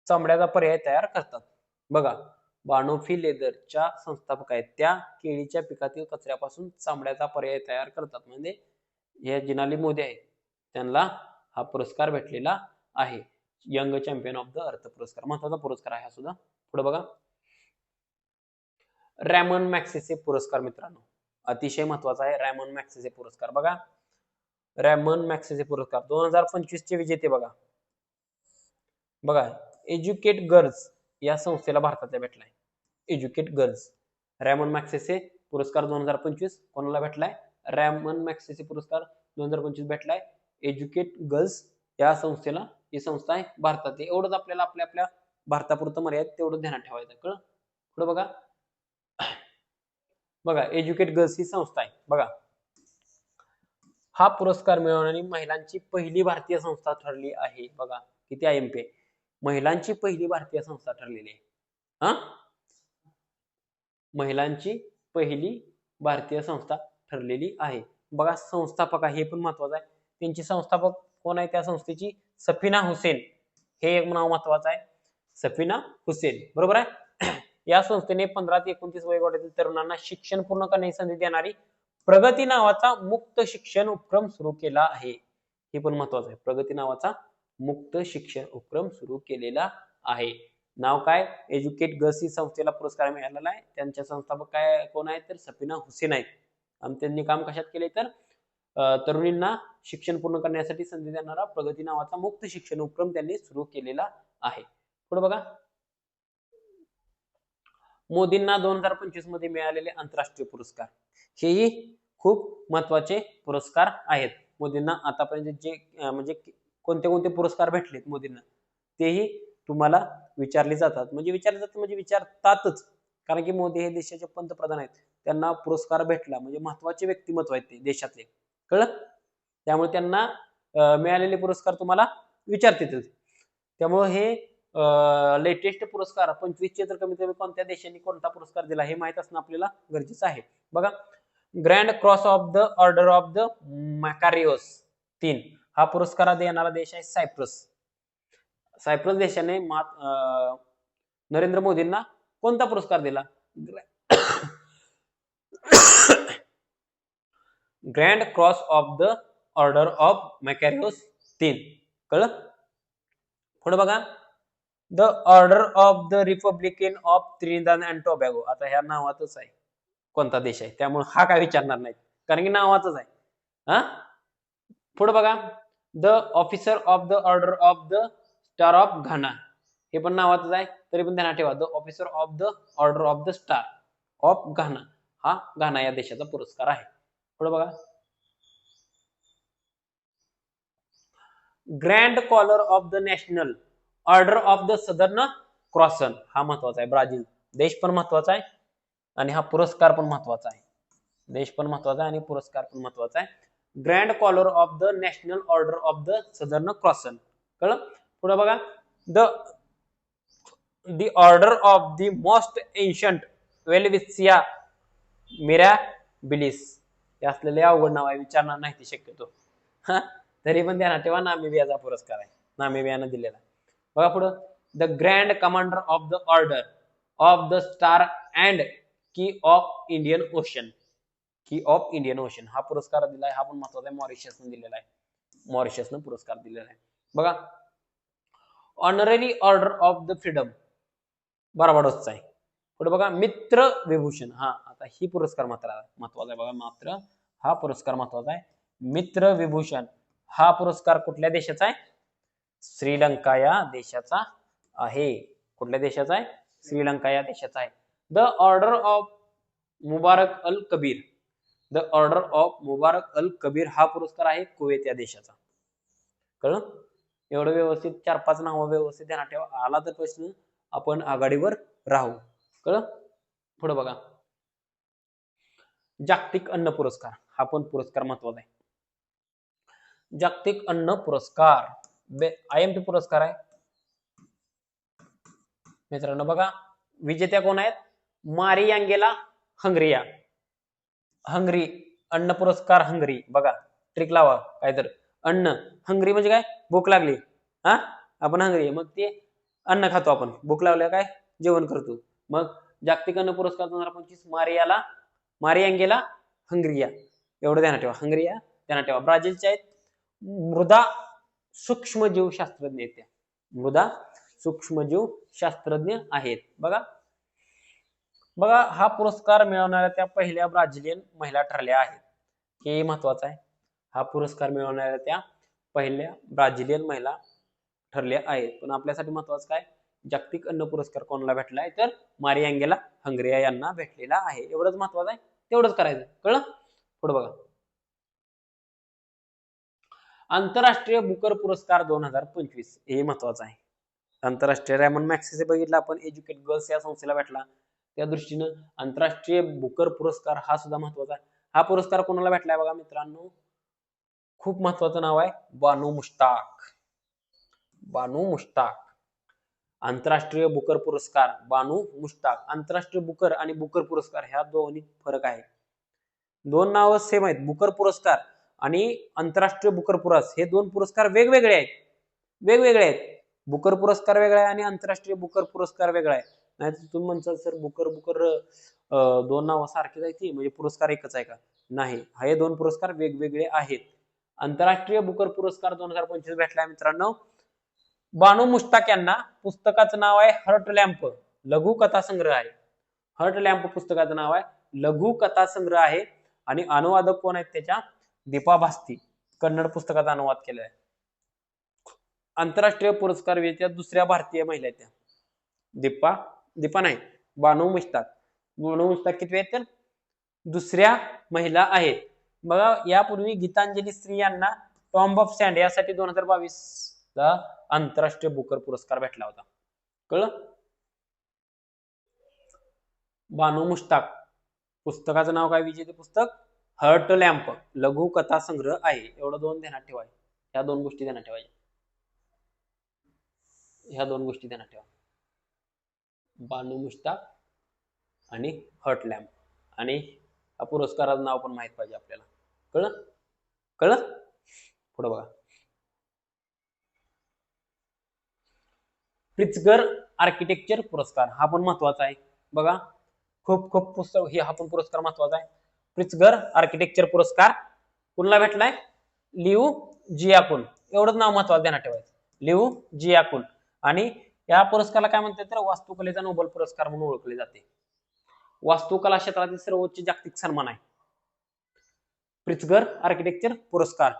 चामड्याचा पर्याय तयार करतात बघा. बानोफी लेदरच्या संस्थापक आहेत त्या केळीच्या पिकातील कचऱ्यापासून चामड्याचा पर्याय तयार करतात. म्हणजे हे जिनाली मोदी आहेत, त्यांना हा पुरस्कार भेटलेला आहे. Young champion of the earth पुरस्कार महत्वाचा पुरस्कार आहे हा सुद्धा. पुढे बघा, रॅमन मॅक्सेसे पुरस्कार मित्रांनो अतिशय महत्वाचा आहे. रॅमन मॅक्सेसे पुरस्कार बघा. रॅमन मॅक्सेसे पुरस्कार 2025 चे विजेते बघा. एज्युकेट गर्ल्स या संस्थेला भारतातल्या भेटलाय. एज्युकेट गर्ल्स रॅमन मॅक्सेसे पुरस्कार 2025 कोणाला भेटलाय? रॅमन मॅक्सेसे पुरस्कार 2025 भेटलाय एज्युकेट गर्ल्स या संस्थेला. ही संस्था आहे भारतात. एवढंच आपल्याला आपल्या भारतापुरतं मर्यादित तेवढं ध्यानात ठेवायचं. कळलं? पुढे बघा एज्युकेट गर्ल्स ही संस्था आहे बघा. हा पुरस्कार मिळवणारी महिलांची पहिली भारतीय संस्था ठरली आहे बघा. किती IMP? महिलांची पहिली भारतीय संस्था ठरलेली आहे. महिलांची पहिली भारतीय संस्था ठरलेली आहे बघा. संस्थापक हे पण महत्वाचं आहे. त्यांची संस्थापक कोण आहे त्या संस्थेची? सफीना हुसेन. हे एक नाव महत्वाचं आहे, सफीना हुसेन. बरोबर आहे. या संस्थेने 15 ते 29 वयोगटातील तरुणांना शिक्षण पूर्ण करण्याची संधी देणारी प्रगती नावाचा मुक्त शिक्षण उपक्रम सुरू केला आहे. हे पण महत्वाचं आहे. प्रगती नावाचा मुक्त शिक्षण उपक्रम सुरू केलेला आहे. नाव काय? एज्युकेट गर्ल्स ही संस्थेला पुरस्कार मिळालेला आहे. त्यांच्या संस्थापक काय कोण आहेत तर सफीना हुसेन आहेत. आणि त्यांनी काम कशात केले तर तरुणींना शिक्षण पूर्ण करण्यासाठी संधी देणारा प्रगती नावाचा मुक्त शिक्षण उपक्रम त्यांनी सुरू केलेला आहे. पुढे बघा, मोदींना 2025 मध्ये मिळालेले आंतरराष्ट्रीय पुरस्कार. हेही खूप महत्वाचे पुरस्कार आहेत. मोदींना आतापर्यंत जे म्हणजे कोणते कोणते पुरस्कार भेटलेत मोदींना तेही तुम्हाला विचारले जातात. म्हणजे विचारतातच, कारण की मोदी हे देशाचे पंतप्रधान आहेत. त्यांना पुरस्कार भेटला म्हणजे महत्वाचे व्यक्तिमत्व आहेत ते देशातले. कळलं? त्यामुळे त्यांना मिळालेले पुरस्कार तुम्हाला विचारतातच. त्यामुळे हे लेटेस्ट पुरस्कार 25 चे तर कमीत कमी कोणत्या देशांनी कोणता पुरस्कार दिला हे माहित असणं आपल्याला गरजेचं आहे बघा. Grand Cross of the Order of the Makarios 3 हा पुरस्कार देणारा देश आहे सायप्रस. सायप्रस देशाने नरेंद्र मोदींना कोणता पुरस्कार दिला? Grand Cross of the Order of Makarios 3. कळलं? पुढे बघा, the Order of the Republican of Trinidad and Tobago. आता ह्या नावातच आहे कोणता देश आहे, त्यामुळे हा काय विचारणार नाही कारण की नावातच आहे. पुढे बघा, the Officer of the Order of the Star of Ghana. हे पण नावातच आहे, तरी पण ध्यानात ठेवा. The Officer of the Order of the Star of Ghana हा घाना या देशाचा पुरस्कार आहे. पुढे बघा, Grand Collar of the National Order of the Southern Cross हा महत्वाचा आहे. ब्राझील देश पण महत्वाचा आहे आणि हा पुरस्कार पण महत्वाचा आहे. देश पण महत्वाचा आहे आणि पुरस्कार पण महत्वाचा आहे. Grand Collar of the National Order of the Southern Cross. कळलं? पुढे बघा, the Order of the Most Ancient Welwitschia Mirabilis. हे असलेले अवघड नाव आहे, विचारणार नाही ते शक्यतो. तरी पण ध्यानात ठेवा, नामिबियाचा पुरस्कार आहे, नामिबियानं दिलेला. बघा पुढं, the grand commander of the Order of the star and की ऑफ इंडियन ओशन. की ऑफ इंडियन ओशन हा पुरस्कार दिलाय. हा पण महत्वाचा आहे, मॉरिशसने दिलेला आहे. मॉरिशसने पुरस्कार दिलेला आहे. बघा, honorary order of the freedom बार्बाडोसचा आहे. पुढे बघा, मित्र विभूषण. हा आता ही पुरस्कार मात्र महत्वाचा आहे बघा. मात्र हा पुरस्कार महत्वाचा आहे. मित्र विभूषण हा पुरस्कार कुठल्या देशाचा आहे? श्रीलंका या देशाचा आहे. कुठल्या देशाचा आहे? श्रीलंका या देशाचा आहे. The Order of Mubarak Al Kabir. The Order of Mubarak Al Kabir हा पुरस्कार आहे कुवेत या देशाचा. कळलं? एवढं व्यवस्थित 4-5 नावं व्यवस्थित ध्यानात ठेवा. आला तर प्रश्न आपण आघाडीवर राहू. कळलं? पुढे बघा. जागतिक अन्न पुरस्कार हा पण पुरस्कार महत्वाचा आहे. जागतिक अन्न पुरस्कार IMP पुरस्कार आहे मित्रांनो. बघा विजेत्या कोण आहेत? मारियांगेला हंगरिया. हंगरी अन्न पुरस्कार हंगरी. बघा ट्रिक लावा काय तर. अन्न हंगरी म्हणजे काय? भूक लागली. हा आपण हंगरी मग ते अन्न खातो आपण. भूक लागल्या काय जेवण करतो. मग जागतिक अन्न पुरस्कार 2025 मारियांगेला हंगरिया. एवढं ध्यानात ठेवा. हंगरिया ध्यानात ठेवा. ब्राझीलच्या आहेत मृदा सूक्ष्मजीव शास्त्रज्ञ आहेत त्या. मृदा सूक्ष्मजीव शास्त्रज्ञ आहेत. बघा बघा हा पुरस्कार मिळवणाऱ्या त्या पहिल्या ब्राझिलियन महिला ठरल्या आहेत. हे महत्वाचं आहे. हा पुरस्कार मिळवणाऱ्या त्या पहिल्या ब्राझिलियन महिला ठरल्या आहेत. पण आपल्यासाठी महत्वाचं काय? जागतिक अन्न पुरस्कार कोणाला भेटलाय? तर मारियांगेला हंगरिया यांना भेटलेला आहे. एवढंच महत्वाचं आहे. तेवढंच करायचं. कळलं? पुढे बघा. आंतरराष्ट्रीय बुकर पुरस्कार 2025 हे महत्वाचं आहे. आंतरराष्ट्रीय रेमंड मॅग्सेसे बघितलं आपण. एज्युकेट गर्ल्स या संस्थेला भेटला. त्या दृष्टीनं आंतरराष्ट्रीय बुकर पुरस्कार हा सुद्धा महत्वाचा आहे. हा पुरस्कार कोणाला भेटलाय बघा मित्रांनो. खूप महत्वाचं नाव आहे बानू मुश्ताक. बानू मुश्ताक. आंतरराष्ट्रीय बुकर पुरस्कार बानू मुश्ताक. आंतरराष्ट्रीय बुकर आणि बुकर पुरस्कार ह्या दोन्ही फरक आहे. दोन नाव सेम आहेत. बुकर पुरस्कार आणि आंतरराष्ट्रीय बुकर पुरस्कार हे दोन पुरस्कार वेगवेगळे आहेत. वेगवेगळे आहेत. बुकर पुरस्कार वेगळा आहे आणि आंतरराष्ट्रीय बुकर पुरस्कार वेगळा आहे. नाही तर तुम्ही म्हणता सर बुकर दोन नाव सारखीच आहेत म्हणजे पुरस्कार एकच आहे का? नाही. हे दोन पुरस्कार वेगवेगळे आहेत. आंतरराष्ट्रीय बुकर पुरस्कार 2025 भेटलाय मित्रांनो बानू मुश्ताक यांना. पुस्तकाचं नाव आहे हर्ट लॅम्प. लघु कथा संग्रह आहे. हर्ट लॅम्प पुस्तकाचं नाव आहे. लघु कथा संग्रह आहे. आणि अनुवादक कोण आहेत त्याच्या? दीपा भास्ती. कन्नड पुस्तकाचा अनुवाद केलाय. आंतरराष्ट्रीय पुरस्कार विजेत्या दुसऱ्या भारतीय महिला आहेत त्या. दीपा नाही बानू मुश्ताक. बानू मुश्ताक किती आहेत तर दुसऱ्या महिला आहेत. बघा यापूर्वी गीतांजली श्री यांना टॉम्ब ऑफ सँड यासाठी 2022 ला आंतरराष्ट्रीय बुकर पुरस्कार भेटला होता. कळलं? बानू मुश्ताक पुस्तकाचं नाव काय? विजेते पुस्तक हर्ट लॅम्प लघु कथा संग्रह आहे. एवढं दोन ध्यानात ठेवायचे. ह्या दोन गोष्टी ध्यानात ठेवायच्या. ह्या दोन गोष्टी ध्यानात ठेवा. बानू मुश्ताक आणि हर्ट लॅम्प. आणि पुरस्काराचं नाव पण माहित पाहिजे आपल्याला. कळलं? कळलं? पुढे बघा. प्रित्झगर आर्किटेक्चर पुरस्कार हा पण महत्वाचा आहे. बघा खूप पुस्तक हे हा पण पुरस्कार महत्वाचा आहे. प्रित्झगर आर्किटेक्चर पुरस्कार कुणाला भेटलाय? लिऊ जियाकुन. एवढंच नाव महत्वाचं ध्यानात ठेवायचं. लिऊ जियाकुन. आणि या पुरस्काराला काय म्हणतात तर वास्तुकलेचा नोबेल पुरस्कार म्हणून ओळखले जाते. वास्तुकला क्षेत्रातील सर्वोच्च जागतिक सन्मान आहे प्रित्झगर आर्किटेक्चर पुरस्कार.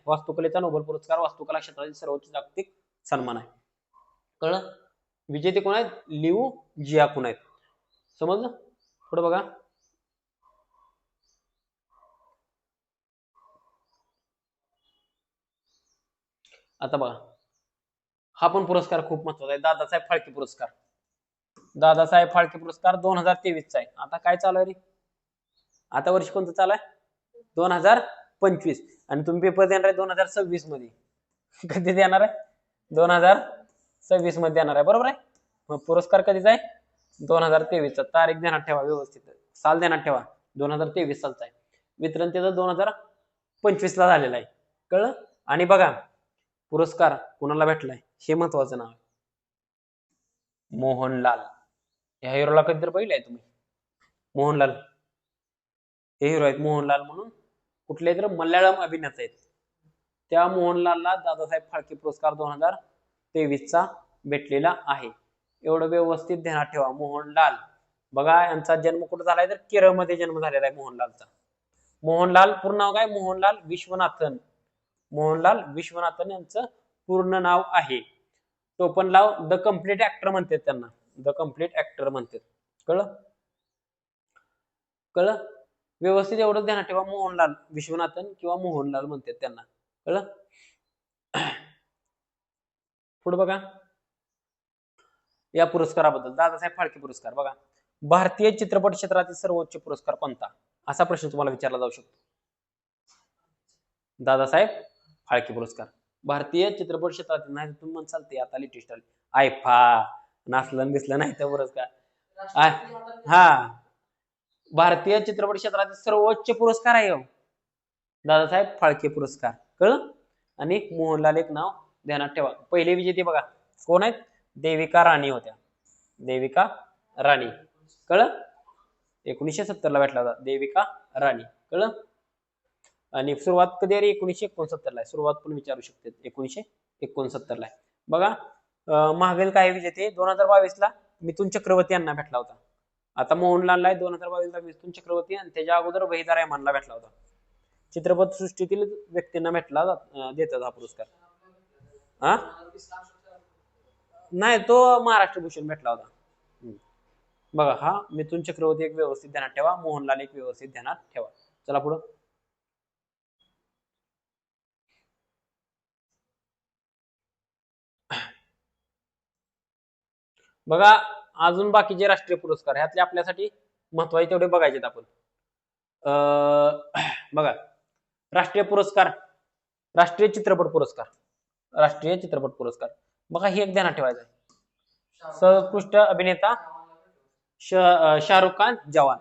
वास्तुकलेचा नोबेल पुरस्कार वास्तुकला क्षेत्रातील सर्वोच्च जागतिक सन्मान आहे. कळलं? विजेते कोण आहेत? लिऊ जियाकुन आहेत. समजलं? पुढे बघा. आता बघा हा पण पुरस्कार खूप महत्वाचा आहे. दादासाहेब फाळके पुरस्कार. दादासाहेब फाळके पुरस्कार 2023 चा आहे. आता काय चालू आहे रे? आता वर्ष कोणतं चालू आहे? 2025. आणि तुम्ही पेपर देणार आहे 2026 मध्ये. कधी देणार आहे? 2026 मध्ये देणार आहे. बरोबर आहे. मग पुरस्कार कधीचा आहे? 2023 चा. तारीख ध्यानात ठेवा व्यवस्थित. साल ध्यानात ठेवा. 2023 सालचा आहे. वितरण त्याचं 2025 ला झालेलं आहे. कळलं? आणि बघा पुरस्कार कुणाला भेटलाय हे महत्वाचं नाव आहे. मोहनलाल. या हिरोला कधीतरी बघितलंय तुम्ही? मोहनलाल हे हिरो आहेत मोहनलाल म्हणून. कुठले तर मल्याळम अभिनेता आहेत. त्या मोहनलालला दादासाहेब फाळके पुरस्कार 2023 चा भेटलेला आहे. एवढं व्यवस्थित ध्यानात ठेवा. मोहनलाल बघा यांचा जन्म कुठे झालाय तर केरळमध्ये जन्म झालेला आहे मोहनलालचा. मोहनलाल पूर्ण नाव काय? मोहनलाल विश्वनाथन. मोहनलाल विश्वनाथन यांचं पूर्ण नाव आहे. टोपण नाव द कम्प्लीट ऍक्टर म्हणतात त्यांना. द कम्प्लीट ऍक्टर म्हणतात. कळलं? कळलं? व्यवस्थित एवढं ध्यानात ठेवा. मोहनलाल विश्वनाथन किंवा मोहनलाल म्हणतात त्यांना. कळलं? पुढे बघा या पुरस्काराबद्दल दादासाहेब फाळके पुरस्कार बघा, भारतीय चित्रपट क्षेत्रातील सर्वोच्च पुरस्कार कोणता, असा प्रश्न तुम्हाला विचारला जाऊ शकतो. दादासाहेब फाळके पुरस्कार. भारतीय चित्रपट क्षेत्रातील, नाही तुम्ही म्हणसाल ते आता लेटेस्ट आले आयफा नाचलं दिसलं नाही तर पुरस्कार. हा भारतीय चित्रपट क्षेत्रातील सर्वोच्च पुरस्कार आहे दादासाहेब फाळके पुरस्कार. कळलं. आणि मोहनलाल एक नाव ध्यानात ठेवा. पहिले विजेते बघा कोण आहेत, देविका राणी होत्या. देविका राणी. कळलं. 1970 ला भेटला होता देविका राणी. कळलं. आणि सुरुवात कधी आहे, 1969 ला. सुरुवात पण विचारू शकते, 1969 ला. बघा महागेल काय विजेते 2022 ला मिथुन चक्रवर्ती यांना भेटला होता. आता मोहनलालला 2022 ला मिथुन चक्रवर्ती आणि त्याच्या अगोदर वहीदा रहमानला भेटला होता. चित्रपट सृष्टीतील व्यक्तींना भेटला देतात हा पुरस्कार. हा नाही तो महाराष्ट्र भूषण भेटला होता. बघा हा मिथुन चक्रवर्ती एक व्यवस्थित ध्यानात ठेवा, मोहनलाल एक व्यवस्थित ध्यानात ठेवा. चला पुढं. बघा अजून बाकीचे राष्ट्रीय पुरस्कार ह्यातले आपल्यासाठी महत्वाचे तेवढे बघायचे आपण. बघा राष्ट्रीय पुरस्कार, राष्ट्रीय चित्रपट पुरस्कार, राष्ट्रीय चित्रपट पुरस्कार बघा हे एक ध्यानात ठेवायचं आहे. सर्वोत्कृष्ट अभिनेता शाहरुख खान जवान,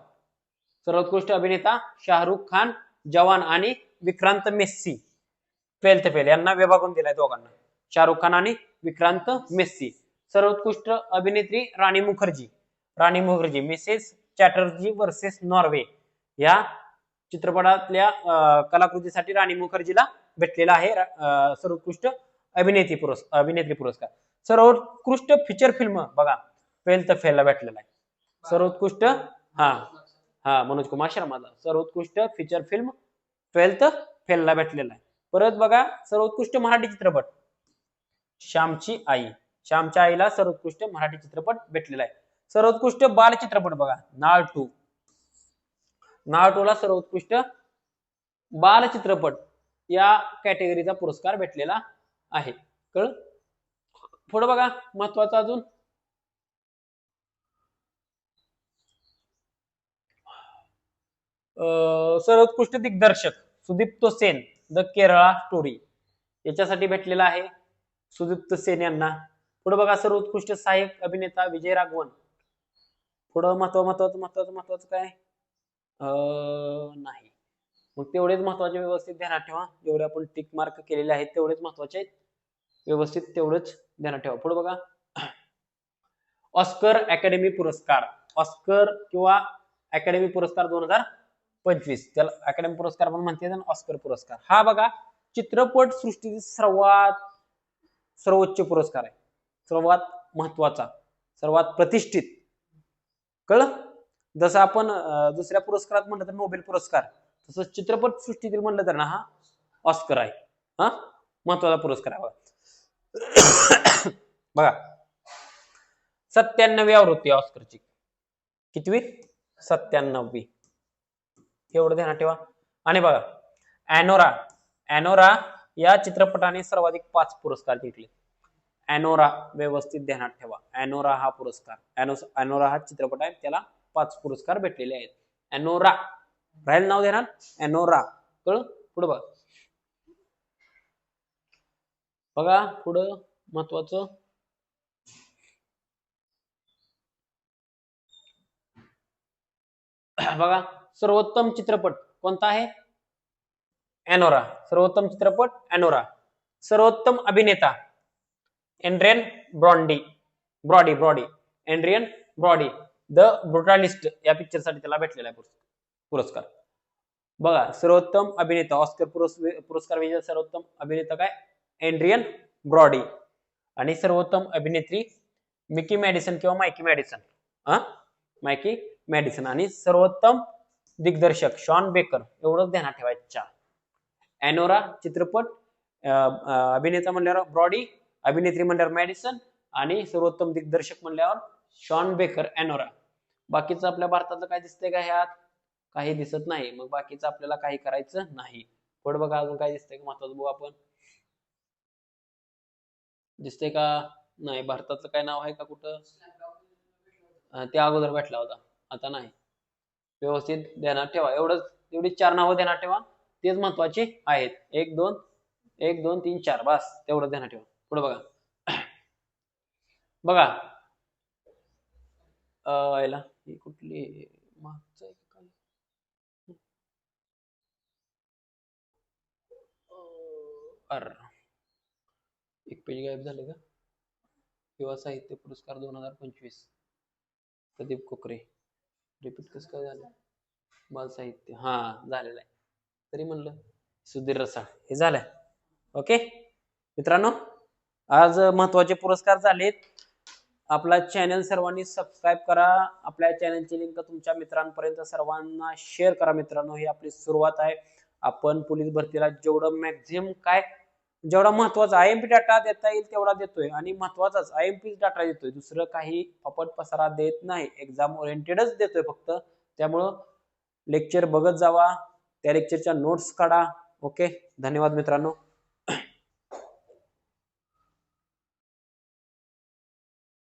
सर्वोत्कृष्ट अभिनेता शाहरुख खान जवान आणि विक्रांत मेस्सी 12th फेल यांना विभागून दिलाय दोघांना, शाहरुख खान आणि विक्रांत मेस्सी. सर्वोत्कृष्ट अभिनेत्री Rani Mukerji, Rani Mukerji Mrs Chatterjee versus Norway या चित्रपटातल्या कलाकृतीसाठी राणी मुखर्जीला भेटलेला आहे सर्वोत्कृष्ट अभिनेत्री पुरस्कार. सर्वोत्कृष्ट फीचर फिल्म बघा 12th फेल ला भेटलेला आहे. सर्वोत्कृष्ट मनोज कुमार शर्माला सर्वोत्कृष्ट फीचर फिल्म 12th फेल ला भेटलेला आहे. परत बघा सर्वोत्कृष्ट मराठी चित्रपट श्यामची आई, श्यामच्या आईला सर्वोत्कृष्ट मराठी चित्रपट भेटलेला आहे. सर्वोत्कृष्ट बाल चित्रपट बघा नाळ 2, नाळ 2 ला सर्वोत्कृष्ट बाल चित्रपट या कॅटेगरीचा पुरस्कार भेटलेला आहे. कळ. पुढे बघा महत्वाचं अजून सर्वोत्कृष्ट दिग्दर्शक सुदीप्तो सेन द केरळा स्टोरी याच्यासाठी भेटलेला आहे सुदीप्त सेन यांना. पुढे बघा सर्वोत्कृष्ट सहाय्यक अभिनेता विजय राघवन. पुढं महत्वाचं काय नाही. मग तेवढेच महत्वाचे व्यवस्थित ध्यानात ठेवा. जेवढे आपण टिक मार्क केलेले आहेत तेवढेच महत्वाचे आहेत, व्यवस्थित तेवढंच ध्यानात ठेवा. पुढे बघा ऑस्कर अकॅडमी पुरस्कार, ऑस्कर किंवा अकॅडमी पुरस्कार 2025 त्याला अकॅडमी पुरस्कार पण म्हणते ना ऑस्कर पुरस्कार. हा बघा चित्रपट सृष्टीतील सर्वोच्च पुरस्कार आहे, सर्वात महत्वाचा, सर्वात प्रतिष्ठित. कळलं. जसं आपण दुसऱ्या पुरस्कारात म्हणलं तर नोबेल पुरस्कार, तसं चित्रपट सृष्टीतील म्हणलं तर ना हा ऑस्कर आहे. हा महत्वाचा पुरस्कार आहे बघा. 97वी आवृत्ती ऑस्करची. कितवी? 97वी. एवढं ध्यानात ठेवा. आणि बघा अॅनोरा या चित्रपटाने सर्वाधिक 5 पुरस्कार जिंकले. अॅनोरा व्यवस्थित ध्यानात ठेवा. अॅनोरा हा पुरस्कार, अॅनोरा हा चित्रपट आहे, त्याला 5 पुरस्कार भेटलेले आहेत. अॅनोरा राहील नाव ध्यानात, अॅनोरा. कळ. पुढे बघा. बघा पुढं महत्वाचं बघा सर्वोत्तम चित्रपट कोणता आहे? अॅनोरा. सर्वोत्तम चित्रपट अॅनोरा. सर्वोत्तम अभिनेता Adrien Brody Adrien Brody the Brutalist या पिक्चर साठी त्याला भेटलेला आहे पुरस्कार. बघा सर्वोत्तम अभिनेता ऑस्कर पुरस्कार विजेता सर्वोत्तम अभिनेता काय एड्रियन ब्रॉडी, आणि सर्वोत्तम अभिनेत्री मिकी मॅडिसन किंवा मायकी मॅडिसन, मायकी मॅडिसन. आणि सर्वोत्तम दिग्दर्शक शॉन बेकर. एवढंच ध्यानात ठेवायचं. अॅनोरा चित्रपट, अभिनेता म्हणल्यावर ब्रॉडी, अभिनेत्री म्हणल्यावर मॅडिसन, आणि सर्वोत्तम दिग्दर्शक म्हणल्यावर शॉन बेकर अॅनोरा. बाकीचं आपल्या भारताचं काय दिसतंय का ह्यात? काही दिसत नाही. मग बाकीचं आपल्याला काही करायचं नाही. पुढे बघा अजून काय दिसतंय महत्वाचं बघू आपण. दिसतंय का? नाही. भारताचं काय नाव आहे का कुठं? त्या अगोदर भेटला होता, आता नाही. व्यवस्थित ध्यानात ठेवा. एवढी 4 नावं ध्यानात ठेवा. तेच महत्वाचे आहेत. 1 2 1 2 3 4 बस तेवढं ध्यानात ठेवा. पुढे बघा. बघा याला ही कुठली मागचं आहे का काय? अर एक पेज गायब झाले का? युवा साहित्य पुरस्कार 2025 प्रदीप कोकरे. रिपीट कसं काय झालं? बाल साहित्य हा झालेलं आहे. तरी म्हणलं सुधीर रसाळ हे झालंय. ओके मित्रांनो, आज महत्वाचे पुरस्कार झालेत. आपला चॅनल सर्वांनी सबस्क्राईब करा. आपल्या चॅनलची लिंक तुमच्या मित्रांपर्यंत सर्वांना शेअर करा. मित्रांनो, ही आपली सुरुवात आहे. आपण पोलीस भरतीला जेवढं मॅक्झिमम जेवढा महत्वाचा आयएमपी डाटा देता येईल तेवढा देतोय आणि महत्वाचाच आयएमपी डाटा देतोय. दुसरं काही फपट पसारा देत नाही. एक्झाम ओरिएंटेडच देतोय फक्त. त्यामुळं लेक्चर बघत जावा, त्या लेक्चरच्या नोट्स काढा. ओके, धन्यवाद मित्रांनो.